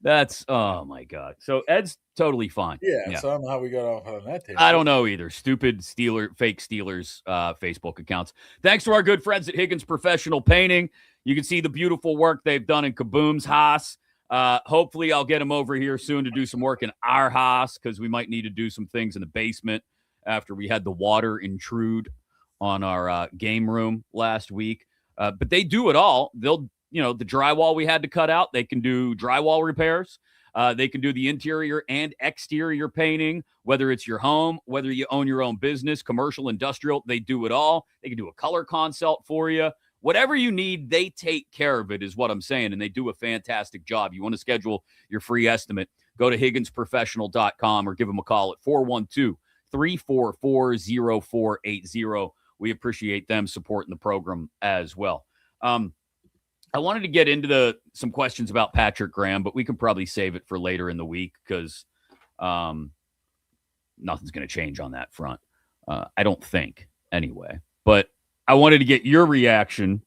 That's, oh, my God. So Ed's totally fine. Yeah. So I don't know how we got off on that tangent. I don't know either. Stupid fake Steelers Facebook accounts. Thanks to our good friends at Higgins Professional Painting. You can see the beautiful work they've done in Kaboom's house. Hopefully I'll get him over here soon to do some work in our house because we might need to do some things in the basement after we had the water intrude on our game room last week. But they do it all. They'll, the drywall we had to cut out, they can do drywall repairs. They can do the interior and exterior painting, whether it's your home, whether you own your own business, commercial, industrial, they do it all. They can do a color consult for you. Whatever you need, they take care of it is what I'm saying, and they do a fantastic job. You want to schedule your free estimate, go to higginsprofessional.com or give them a call at 412-344-0480. We appreciate them supporting the program as well. I wanted to get into some questions about Patrick Graham, but we can probably save it for later in the week because nothing's going to change on that front. I don't think, anyway. But I wanted to get your reaction,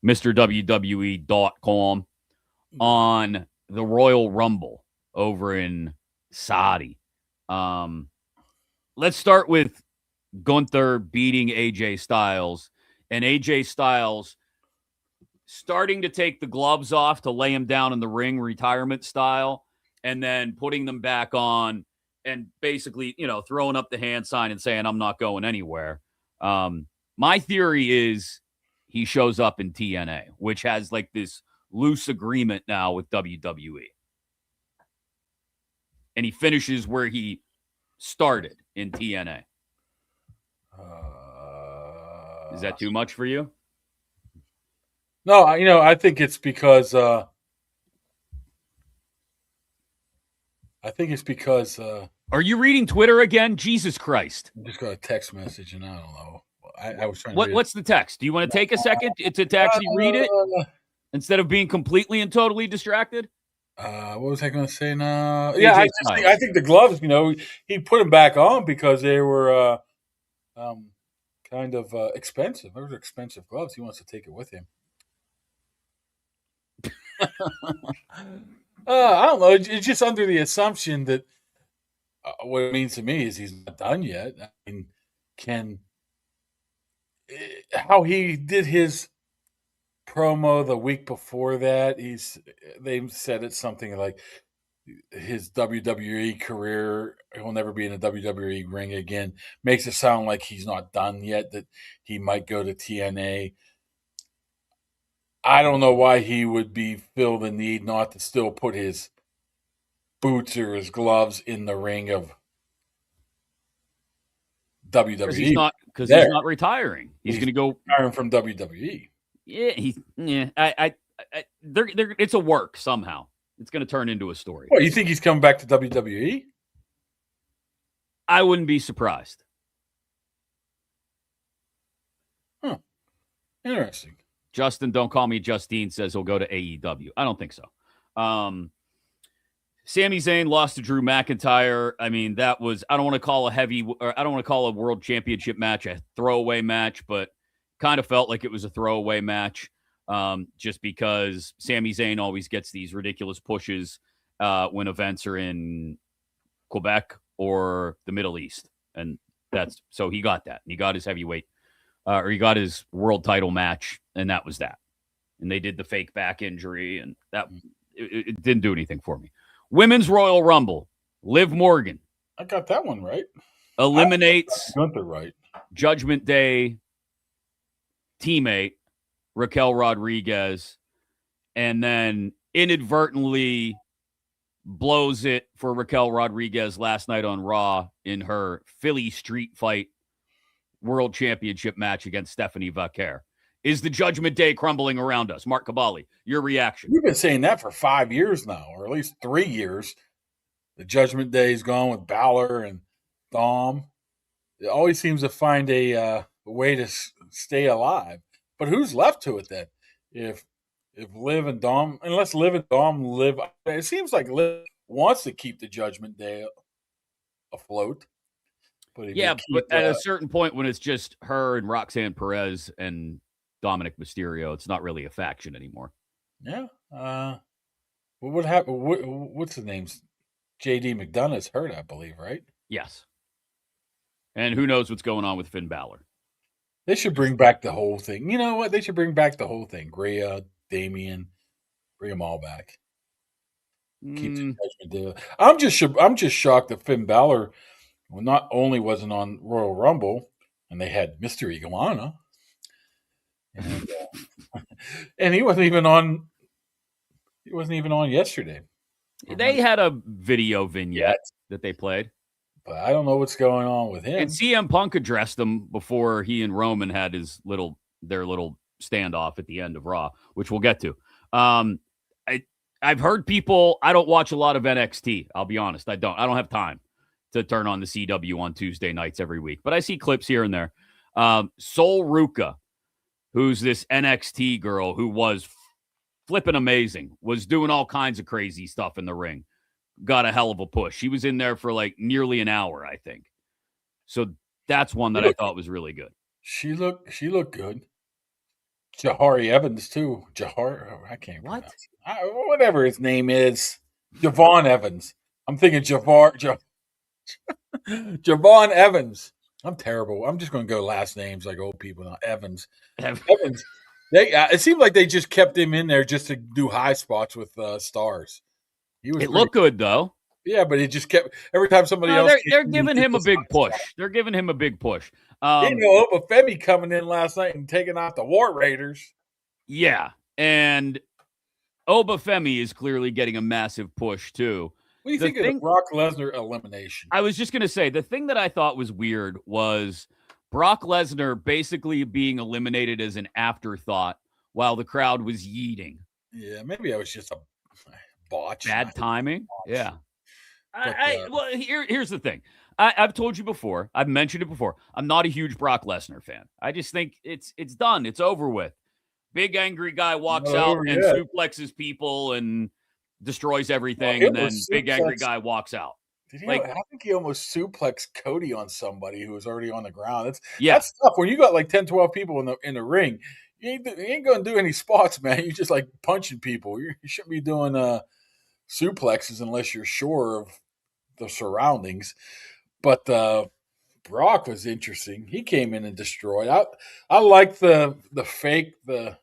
Mr. WWE.com, on the Royal Rumble over in Saudi. Let's start with Gunther beating AJ Styles, and AJ Styles starting to take the gloves off to lay him down in the ring, retirement style, and then putting them back on and basically, throwing up the hand sign and saying, I'm not going anywhere. My theory is he shows up in TNA, which has like this loose agreement now with WWE. And he finishes where he started in TNA. Is that too much for you? No, I think it's because are you reading Twitter again? Jesus Christ. I just got a text message and I don't know. I was trying to what's the text? Do you want to take a second to actually read it instead of being completely and totally distracted? What was I going to say now? Yeah, I think the gloves, he put them back on because they were kind of expensive. Those are expensive gloves. He wants to take it with him. I don't know. It's just under the assumption that what it means to me is he's not done yet. I mean, how he did his promo the week before that, they said it's something like his WWE career, he'll never be in a WWE ring again, makes it sound like he's not done yet, that he might go to TNA. I don't know why he would feel the need not to still put his boots or his gloves in the ring of WWE. Because he's not retiring. He's going to go retiring from WWE. Yeah, it's a work somehow. It's going to turn into a story. What, you think he's coming back to WWE? I wouldn't be surprised. Huh. Interesting. Justin, don't call me Justine, says he'll go to AEW. I don't think so. Sami Zayn lost to Drew McIntyre. I mean, that was, I don't want to call a world championship match a throwaway match, but kind of felt like it was a throwaway match. Just because Sami Zayn always gets these ridiculous pushes when events are in Quebec or the Middle East. And so he got that. He got his heavyweight, or he got his world title match, and that was that. And they did the fake back injury, and that it didn't do anything for me. Women's Royal Rumble, Liv Morgan. I got that one right. Eliminates Gunther right. Judgment Day teammate Raquel Rodriguez, and then inadvertently blows it for Raquel Rodriguez last night on Raw in her Philly Street Fight World Championship match against Stephanie Vaquer. Is the Judgment Day crumbling around us? Mark Kaboly, your reaction. We've been saying that for 5 years now, or at least 3 years. The Judgment Day's gone with Balor and Dom. It always seems to find a way to stay alive. But who's left to it then? If Liv and Dom, unless Liv and Dom live, it seems like Liv wants to keep the Judgment Day afloat. But at a certain point when it's just her and Roxanne Perez and Dominic Mysterio, it's not really a faction anymore. Yeah. What happened? What's the name? JD McDonough's hurt, I believe, right? Yes. And who knows what's going on with Finn Balor? They should bring back the whole thing. You know what? They should bring back the whole thing. Rhea, Damian, bring them all back. Keep the Judgment Day. I'm just shocked that Finn Balor, not only wasn't on Royal Rumble, and they had Mr. Iguana, and he wasn't even on. He wasn't even on yesterday. They had a video vignette that they played. But I don't know what's going on with him. And CM Punk addressed them before he and Roman had their little standoff at the end of Raw, which we'll get to. I've heard people. I don't watch a lot of NXT. I'll be honest. I don't have time to turn on the CW on Tuesday nights every week. But I see clips here and there. Sol Ruka who's this NXT girl who was flipping amazing, was doing all kinds of crazy stuff in the ring. Got a hell of a push. She was in there for like nearly an hour, I think. So that's one that I thought was really good. She looked good. Jahari Evans too. I can't What? pronounce it. Whatever his name is. Javon Evans. I'm thinking Javon Evans. I'm terrible. I'm just going to go last names like old people. Not Evans. Evans. It seemed like they just kept him in there just to do high spots with stars. It looked good though. Yeah, but it just kept every time somebody else. They're giving him a big push. They're giving him a big push. Obafemi coming in last night and taking out the War Raiders. Yeah, and Obafemi is clearly getting a massive push too. What do you think of the Brock Lesnar elimination? I was just going to say, the thing that I thought was weird was Brock Lesnar basically being eliminated as an afterthought while the crowd was yeeting. Yeah, maybe that was just a botch. Bad timing. Yeah. Well, here's the thing. I've told you before. I've mentioned it before. I'm not a huge Brock Lesnar fan. I just think it's done. It's over with. Big angry guy walks out and suplexes people and destroys everything, and then big angry guy walks out. I think he almost suplexed Cody on somebody who was already on the ground. That's tough. When you got like 10, 12 people in the ring, you ain't going to do any spots, man. You're just like punching people. You shouldn't be doing suplexes unless you're sure of the surroundings. But Brock was interesting. He came in and destroyed. I like the fake, the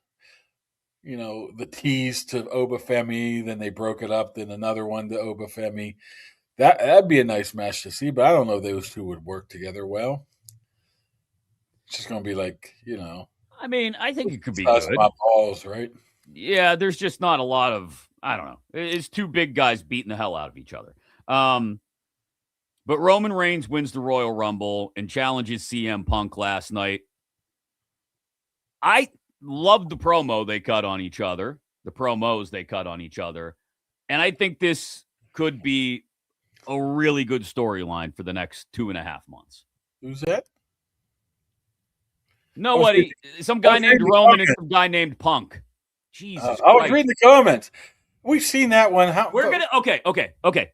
tease to Obafemi, then they broke it up, then another one to Obafemi. That'd be a nice match to see, but I don't know if those two would work together well. It's just going to be like, I mean, I think it could be good. My balls, right? Yeah, there's just not a lot of, I don't know. It's two big guys beating the hell out of each other. But Roman Reigns wins the Royal Rumble and challenges CM Punk last night. I loved the promo they cut on each other, the promos they cut on each other. And I think this could be a really good storyline for the next 2.5 months. Who's that? Nobody. Some guy named Roman and some guy named Punk. Jesus Christ. I was reading the comments. We've seen that one. Okay.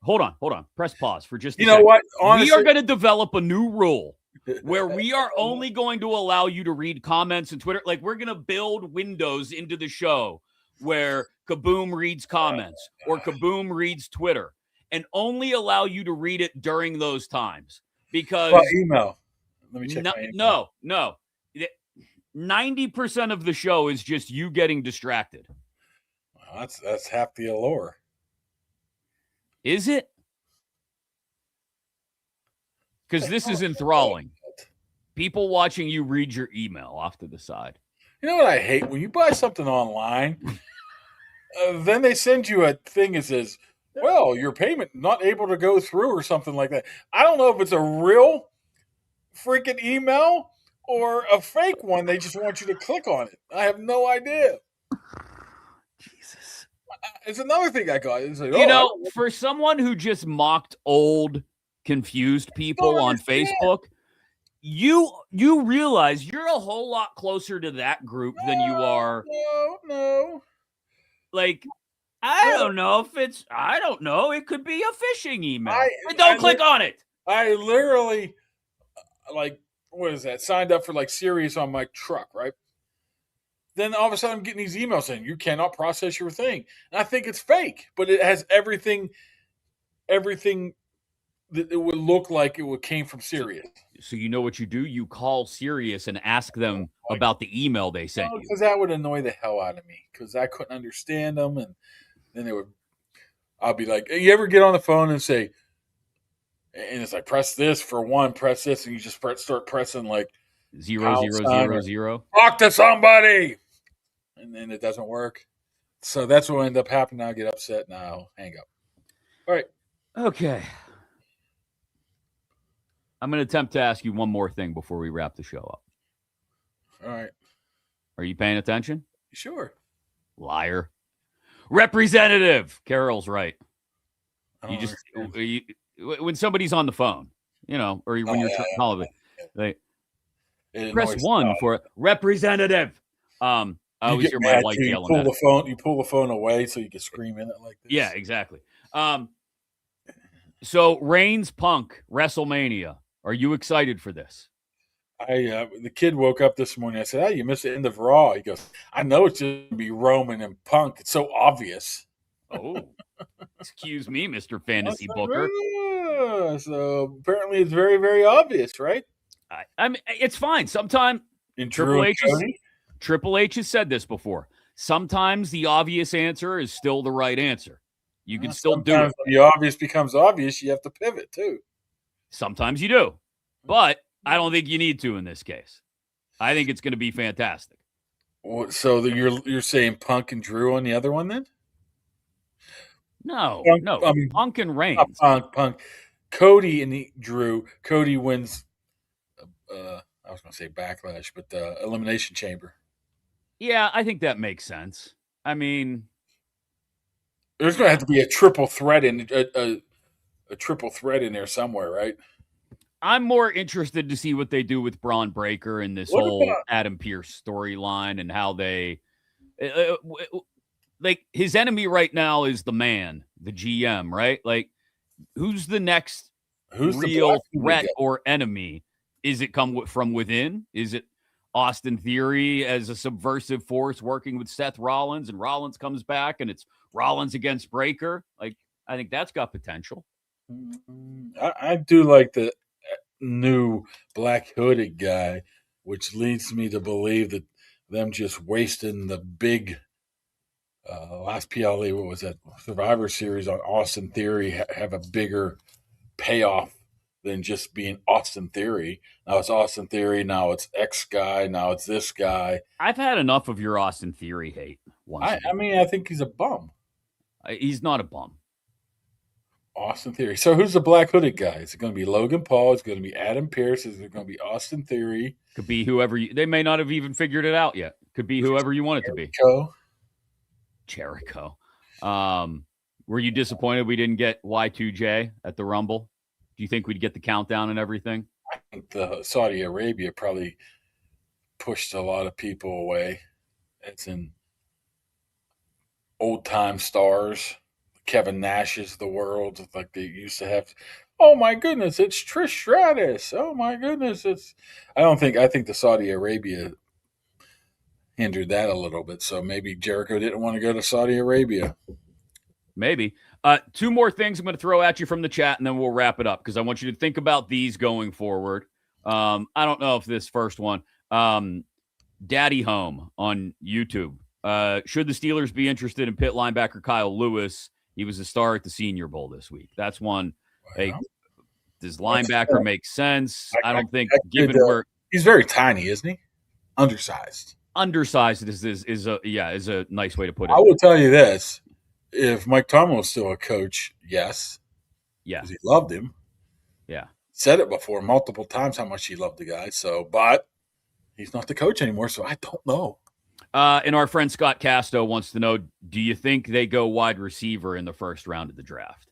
Hold on. Press pause for just a second. You know what? Honestly, we are going to develop a new rule where we are only going to allow you to read comments and Twitter. Like, we're going to build windows into the show where Kaboom reads comments or Kaboom reads Twitter and only allow you to read it during those times. Because email. Let me check my email. No. 90% of the show is just you getting distracted. Well, that's half the allure. Is it? Because this is enthralling. People watching you read your email off to the side. You know what I hate? When you buy something online, then they send you a thing that says, well, your payment not able to go through or something like that. I don't know if it's a real freaking email or a fake one. They just want you to click on it. I have no idea. Jesus. It's another thing I got. It's like, for someone who just mocked old, confused people on Facebook, you realize you're a whole lot closer to that group than you are. No. Like, I don't know. It could be a phishing email. Don't click on it. I literally, what is that? Signed up for Sirius on my truck, right? Then all of a sudden I'm getting these emails saying you cannot process your thing. And I think it's fake, but it has everything that it would look like it came from Sirius. So you know what you do? You call Sirius and ask them about the email they sent you. Because that would annoy the hell out of me because I couldn't understand them. And then I'll be like, you ever get on the phone and say, and it's like, press this for one, press this, and you just start pressing 000. Talk to somebody, and then it doesn't work. So that's what will end up happening. I'll get upset and I'll hang up. All right. Okay. I'm going to attempt to ask you one more thing before we wrap the show up. All right. Are you paying attention? Sure. Liar. Representative. Carol's right. When somebody's on the phone, or when you're calling, they press 1 for representative. I You always get hear my mad wife too. yelling at it. You pull the phone away so you can scream in it like this. Yeah, exactly. So Reigns Punk WrestleMania. Are you excited for this? The kid woke up this morning. I said, "Oh, you missed the end of Raw." He goes, "I know it's just gonna be Roman and Punk. It's so obvious." Oh, excuse me, Mr. I Fantasy said, Booker. So apparently, it's very, very obvious, right? I mean, it's fine. Sometimes And Drew and Cody. Triple H has said this before. Sometimes the obvious answer is still the right answer. You can still do it. Sometimes when the obvious becomes obvious, you have to pivot too. Sometimes you do, but I don't think you need to in this case. I think it's going to be fantastic. So you're saying Punk and Drew on the other one then? No, Punk, no, I mean, Punk and not Reigns. Punk. Cody and Drew. Cody wins. I was going to say Backlash, but the Elimination Chamber. Yeah, I think that makes sense. I mean, There's going to have to be a triple threat in a triple threat in there somewhere, right? I'm more interested to see what they do with Braun Breaker and this What whole about Adam Pearce storyline and how they like his enemy right now is the man, the GM, right? Like who's the next who's the real black threat guy? or enemy? Is it from within? Is it Austin Theory as a subversive force working with Seth Rollins and Rollins comes back and it's Rollins against Breaker? Like I think that's got potential. I do like the new black hooded guy, which leads me to believe that them just wasting the big last PLE, what was that, Survivor Series on Austin Theory have a bigger payoff than just being Austin Theory. Now it's Austin Theory. Now it's X guy. Now it's this guy. I've had enough of your Austin Theory hate. I mean, I think he's a bum. He's not a bum. Austin Theory. So who's the black hooded guy? Is it going to be Logan Paul? Is it going to be Adam Pearce? Is it going to be Austin Theory? Could be whoever they may not have even figured it out yet. Could be whoever you want it to be. Jericho. Were you disappointed we didn't get Y2J at the Rumble? Do you think we'd get the countdown and everything? I think the Saudi Arabia probably pushed a lot of people away. It's in old time stars, Kevin Nash's the world, like they used to have. Oh my goodness, it's Trish Stratus. Oh my goodness, it's. I think the Saudi Arabia hindered that a little bit. So maybe Jericho didn't want to go to Saudi Arabia. Maybe. Two more things I'm going to throw at you from the chat, and then we'll wrap it up because I want you to think about these going forward. I don't know if this first one, Daddy Home on YouTube. Should the Steelers be interested in pit linebacker Kyle Lewis? He was a star at the Senior Bowl this week. That's one. Hey, does linebacker make sense? I don't think, given where he's very tiny, isn't he? Undersized. Undersized is a nice way to put it. I will tell you this: if Mike Tomlin was still a coach, yes, because he loved him. Yeah, said it before multiple times how much he loved the guy. So, but he's not the coach anymore, so I don't know. And our friend Scott Casto wants to know: do you think they go wide receiver in the first round of the draft?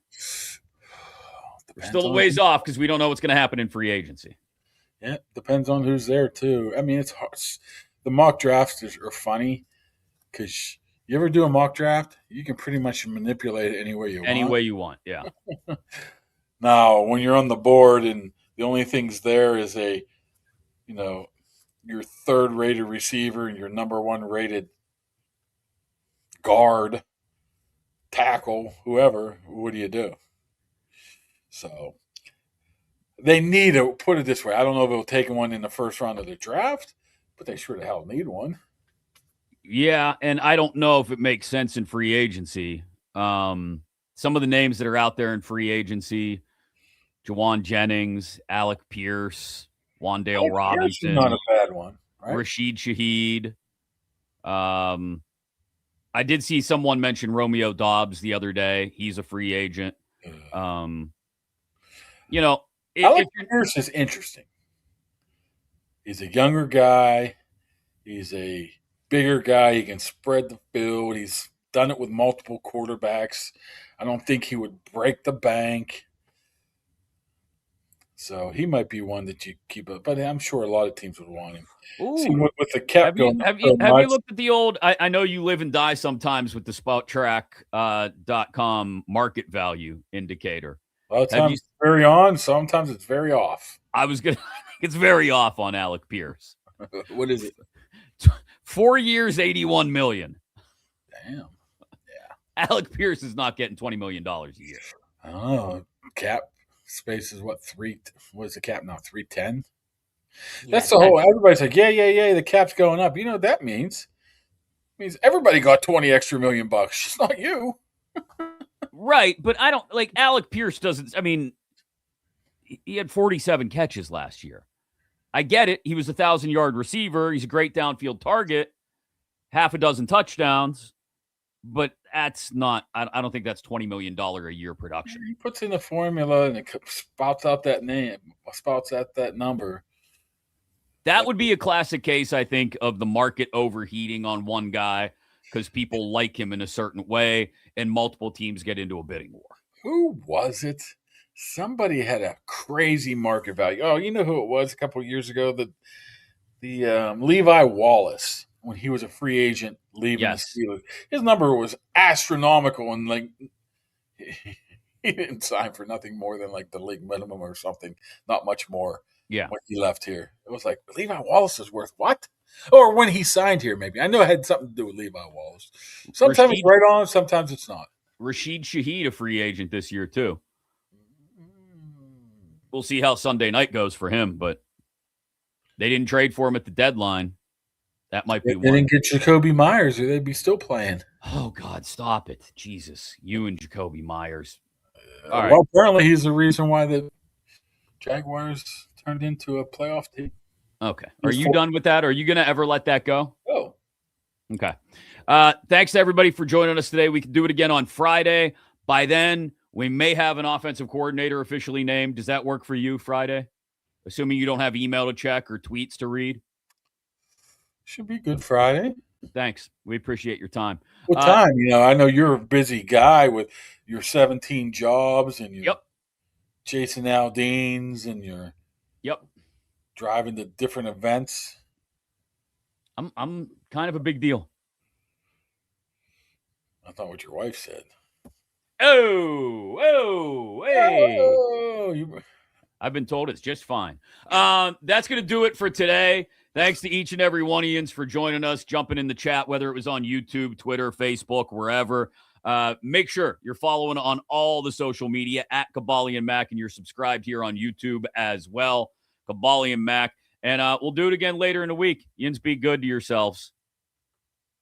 We're still a ways off because we don't know what's going to happen in free agency. Yeah, depends on who's there too. I mean, it's hard. The mock drafts are funny because you ever do a mock draft, you can pretty much manipulate it any way you want. Any way you want, yeah. Now, when you're on the board and the only things there is your third rated receiver and your number one rated guard, tackle, whoever, what do you do? So they need to put it this way. I don't know if they'll take one in the first round of the draft, but they sure the hell need one. Yeah, and I don't know if it makes sense in free agency. Some of the names that are out there in free agency, Jawan Jennings, Alec Pierce, Wandale Robinson, not a bad one, right? Rashid Shaheed. I did see someone mention Romeo Dobbs the other day. He's a free agent. Alec Pierce is interesting. He's a younger guy. He's a bigger guy. He can spread the field. He's done it with multiple quarterbacks. I don't think he would break the bank. So he might be one that you keep up, but I'm sure a lot of teams would want him. See, Ooh. with the cap Have you going up have so you have you much, looked at the old? I know you live and die sometimes with the SpoutTrack.com market value indicator. a lot of Have you? times it's very on, sometimes it's very off. I was gonna. It's very off on Alec Pierce. What is it? 4 years, 81 million. Damn. Alec Pierce is not getting $20 million a year. I don't know. Cap space is what, three? What is the cap now? 310. That's the whole. Everybody's like, yeah. The cap's going up. You know what that means? It means everybody got 20 extra million bucks. Just not you. Right, but I don't like Alec Pierce doesn't. I mean, he had 47 catches last year. I get it. He was a 1,000-yard receiver. He's a great downfield target. Half a dozen touchdowns. But that's not, I don't think that's $20 million a year production. He puts in the formula and it spouts out that name, spouts out that number. That would be a classic case, I think, of the market overheating on one guy because people like him in a certain way and multiple teams get into a bidding war. Who was it? Somebody had a crazy market value. Oh, you know who it was a couple of years ago? The Levi Wallace, when he was a free agent leaving the Steelers. His number was astronomical, and like he didn't sign for nothing more than like the league minimum or something, not much more. Yeah. When he left here, it was like Levi Wallace is worth what? Or when he signed here, maybe. I know it had something to do with Levi Wallace. Sometimes it's right on, sometimes it's not. Rashid Shaheed, a free agent this year too. We'll see how Sunday night goes for him, but they didn't trade for him at the deadline. That might be one. They didn't get Jacoby Myers, or they'd be still playing. Oh, God, stop it. Jesus, you and Jacoby Myers. All right. Well, apparently he's the reason why the Jaguars turned into a playoff team. Okay. Are you done with that? Are you going to ever let that go? Oh. Okay. Thanks to everybody for joining us today. We can do it again on Friday. By then, we may have an offensive coordinator officially named. Does that work for you Friday? Assuming you don't have email to check or tweets to read? Should be good Friday. Thanks. We appreciate your time. What time? I know you're a busy guy with your 17 jobs and your Jason Aldean's and your driving to different events. I'm kind of a big deal. I thought what your wife said. Hey. I've been told it's just fine. That's going to do it for today. Thanks to each and every one of you for joining us, jumping in the chat, whether it was on YouTube, Twitter, Facebook, wherever. Make sure you're following on all the social media at Kaboly+Mack, and you're subscribed here on YouTube as well. Kaboly+Mack. And we'll do it again later in the week. Yins, be good to yourselves.